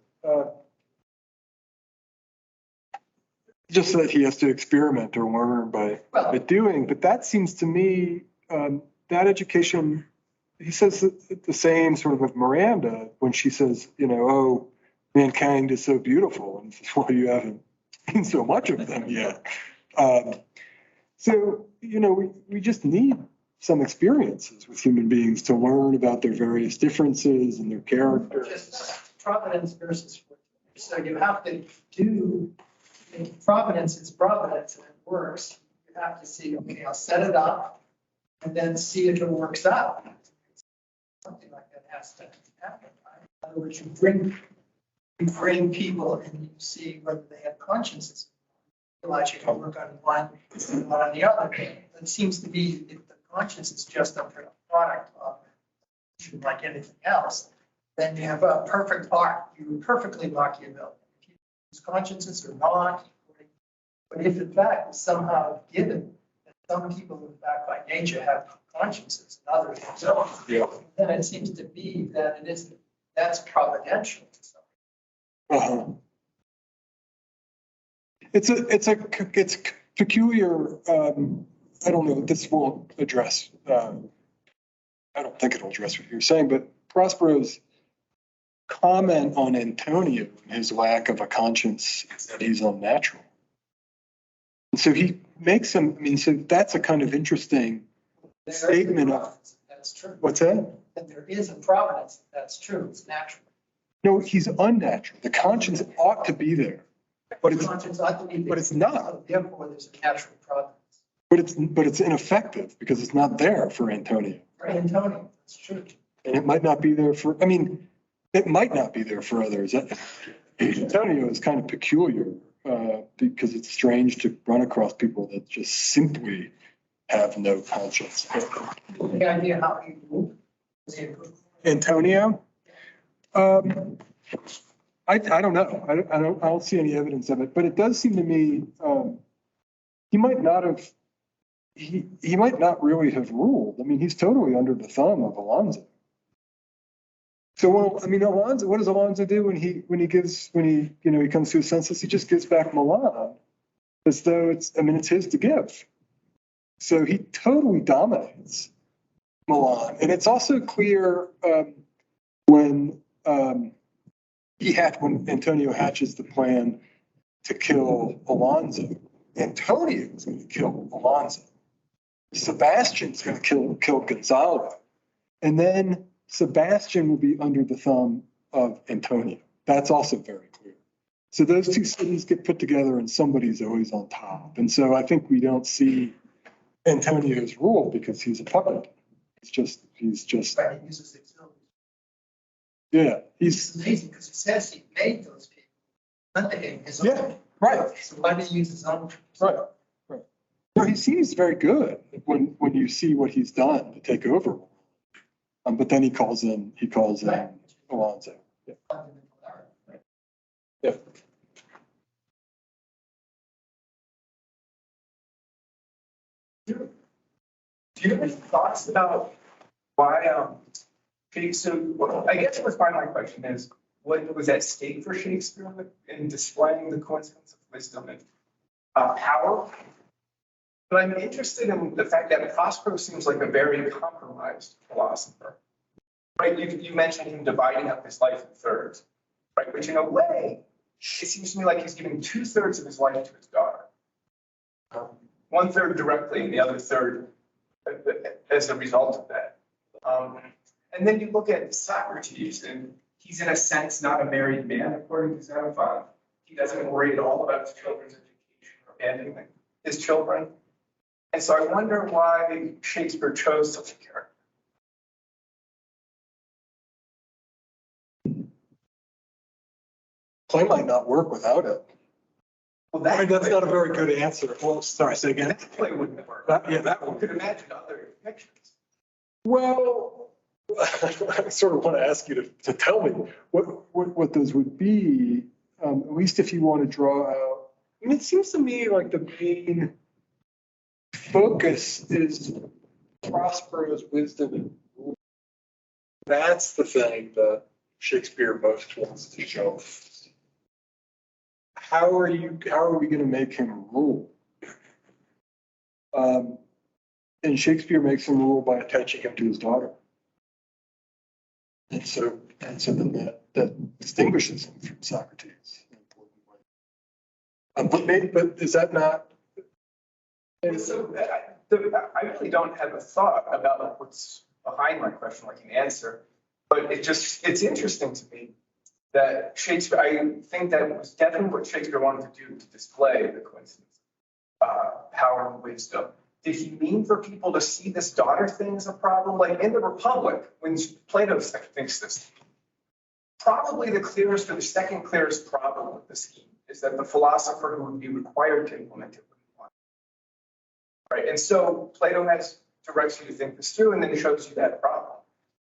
Just that he has to experiment or learn by doing. But that seems to me, that education, he says the same sort of with Miranda when she says, oh, mankind is so beautiful. And he says, well, you haven't seen so much of them yet. So, we just need some experiences with human beings to learn about their various differences and their character. Just Providence versus fortune. So you have to do, if Providence is Providence and it works, you have to see, okay, I'll set it up and then see if it works out. Something like that has to happen. In other words, you bring people and you see whether they have consciences. Realize you can work on one and not on the other. It seems to be if the conscience is just a product of like anything else, then you have a perfect art. You're perfectly Machiavellian. If consciences are not, but if in fact it's somehow given that some people in fact by nature have consciences and others don't, then it seems to be that it isn't, that's providential to some. Uh-huh. It's peculiar. I don't know. This won't address. I don't think it'll address what you're saying. But Prospero's comment on Antonio and his lack of a conscience is that he's unnatural. And so he makes him, I mean, so that's a kind of interesting statement of, That's true. what's that? And there is a providence. That's true. It's natural. No, he's unnatural. The conscience ought to be there, but it's, Conscience ought to be there. but it's not. So therefore, there's a natural providence. But it's ineffective because it's not there for Antonio. For Antonio, that's true. And it might not be there for, I mean, it might not be there for others. Antonio is kind of peculiar because it's strange to run across people that just simply have no conscience. Any idea how he moved? Was he a good? Antonio? I don't know. I don't see any evidence of it, but it does seem to me he might not have, he might not really have ruled. I mean, he's totally under the thumb of Alonso. So, well, I mean, Alonso, what does Alonso do when he comes to his senses? He just gives back Milan as though it's his to give. So he totally dominates Milan. And it's also clear when Antonio hatches the plan to kill Alonso, Antonio is going to kill Alonso. Sebastian's going to kill Gonzalo. And then Sebastian will be under the thumb of Antonio. That's also very clear. So those two cities get put together and somebody's always on top. And so I think we don't see Antonio's rule because he's a puppet. He's just. Right, he uses the auxiliary. Yeah, It's amazing because it says he made those people under him his own. Yeah, right. So why did he use his own? Right. No, he seems very good when you see what he's done to take over. But then he calls in Alonso. Yeah. Yeah. Do you have any thoughts about why, well, I guess what's my question is, what was at stake for Shakespeare in displaying the coincidence of wisdom and power? But I'm interested in the fact that Prospero seems like a very compromised philosopher, right? You mentioned him dividing up his life in thirds, right? Which in a way, it seems to me like he's giving 2/3 of his life to his daughter. 1/3 directly and the other third as a result of that. And then you look at Socrates, and he's in a sense not a married man, according to Xenophon. He doesn't worry at all about his children's education or abandoning his children. And so I wonder why Shakespeare chose such a character. Play might not work without it. Well, I mean, that's not a very good answer. Well, sorry, say again. That play wouldn't work. That one. You could imagine other pictures. Well, I sort of want to ask you to tell me what those would be, at least if you want to draw out. I mean, it seems to me like the main focus is Prospero's wisdom and rule. That's the thing that Shakespeare most wants to show. How are we going to make him rule? And Shakespeare makes him rule by attaching him to his daughter. And so then that distinguishes him from Socrates in an important way. But is that not? So I really don't have a thought about what's behind my question, like an answer, but it's interesting to me that Shakespeare, I think that was definitely what Shakespeare wanted to do to display the coincidence, power and wisdom. Did he mean for people to see this daughter thing as a problem? Like in the Republic, when Plato thinks this, probably the clearest or the second clearest problem with the scheme is that the philosopher who would be required to implement it wouldn't want it. Right? And so Plato directs you to think this through and then shows you that problem.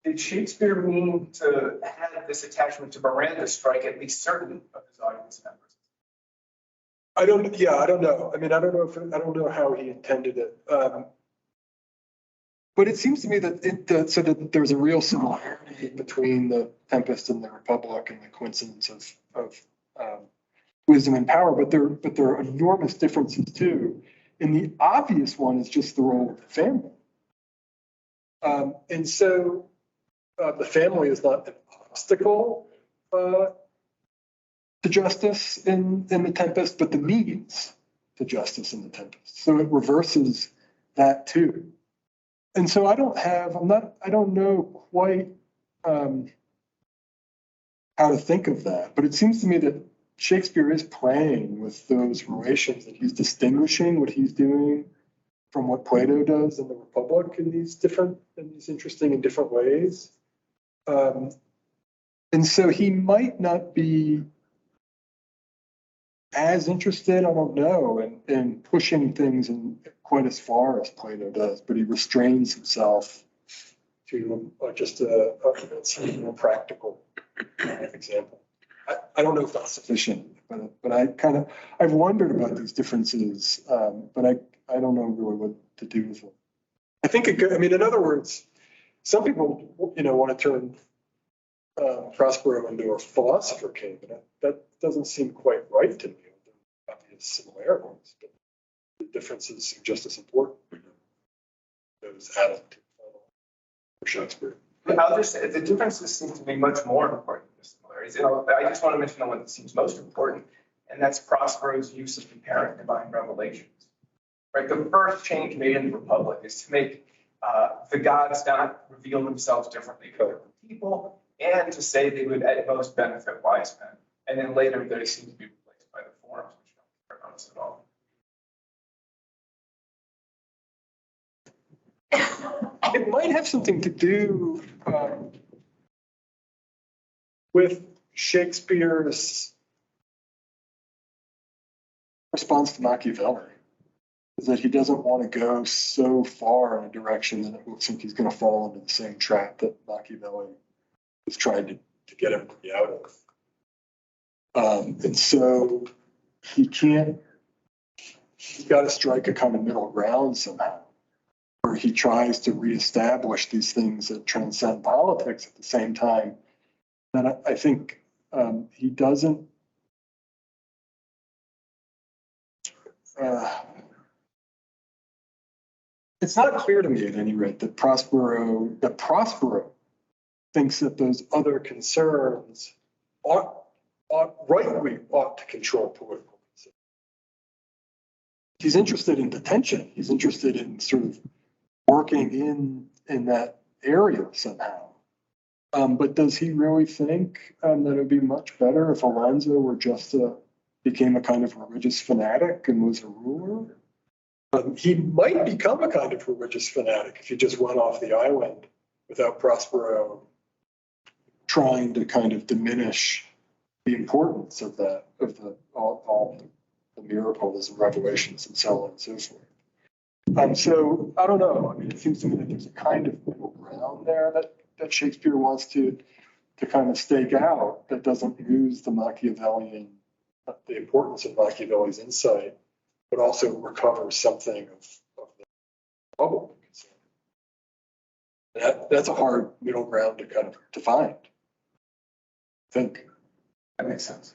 Did Shakespeare mean to have this attachment to Miranda strike at least certain of his audience members? I don't know. I mean, I don't know how he intended it. But it seems to me that that there's a real similarity between the Tempest and the Republic and the coincidence of wisdom and power, but there are enormous differences too. And the obvious one is just the role of the family. And so the family is not an obstacle, to justice in the Tempest, but the means to justice in the Tempest. So it reverses that too. And so I don't know quite how to think of that, but it seems to me that Shakespeare is playing with those relations, that he's distinguishing what he's doing from what Plato does in the Republic in these interesting and different ways. And so he might not be as interested, I don't know, in pushing things in quite as far as Plato does, but he restrains himself to just a more practical example. I don't know if that's sufficient, but I've wondered about these differences, but I don't know really what to do with them. I think in other words, some people, want to turn Prospero into a philosopher king, but that doesn't seem quite right to me. There are obvious similarities, but the differences are just as important. Those added for Shakespeare. I'll just say the differences seem to be much more important than the similarities. I just want to mention the one that seems most important, and that's Prospero's use of comparing divine revelations. Right, the first change made in the Republic is to make the gods not reveal themselves differently to other people, and to say they would at most benefit wise men. And then later they seem to be replaced by the forms, which don't care about us at all. It might have something to do with Shakespeare's response to Machiavelli, is that he doesn't want to go so far in a direction that it looks like he's going to fall into the same trap that Machiavelli was trying to get him to be out of. And so he's got to strike a kind of middle ground somehow, where he tries to reestablish these things that transcend politics at the same time. And I think he doesn't. It's not clear to me, at any rate, that Prospero thinks that those other concerns ought to control political concerns. He's interested in detention. He's interested in sort of working in that area somehow. But does he really think that it would be much better if Alonso were became a kind of religious fanatic and was a ruler? He might become a kind of religious fanatic if he just went off the island without Prospero trying to kind of diminish the importance of all the miracles and revelations and so on and so forth. So I don't know. It seems to me that there's a kind of middle ground there that Shakespeare wants to kind of stake out that doesn't lose the importance of Machiavelli's insight, but also recovers something of the public concern. That's a hard middle ground to kind of find. I think. That makes sense.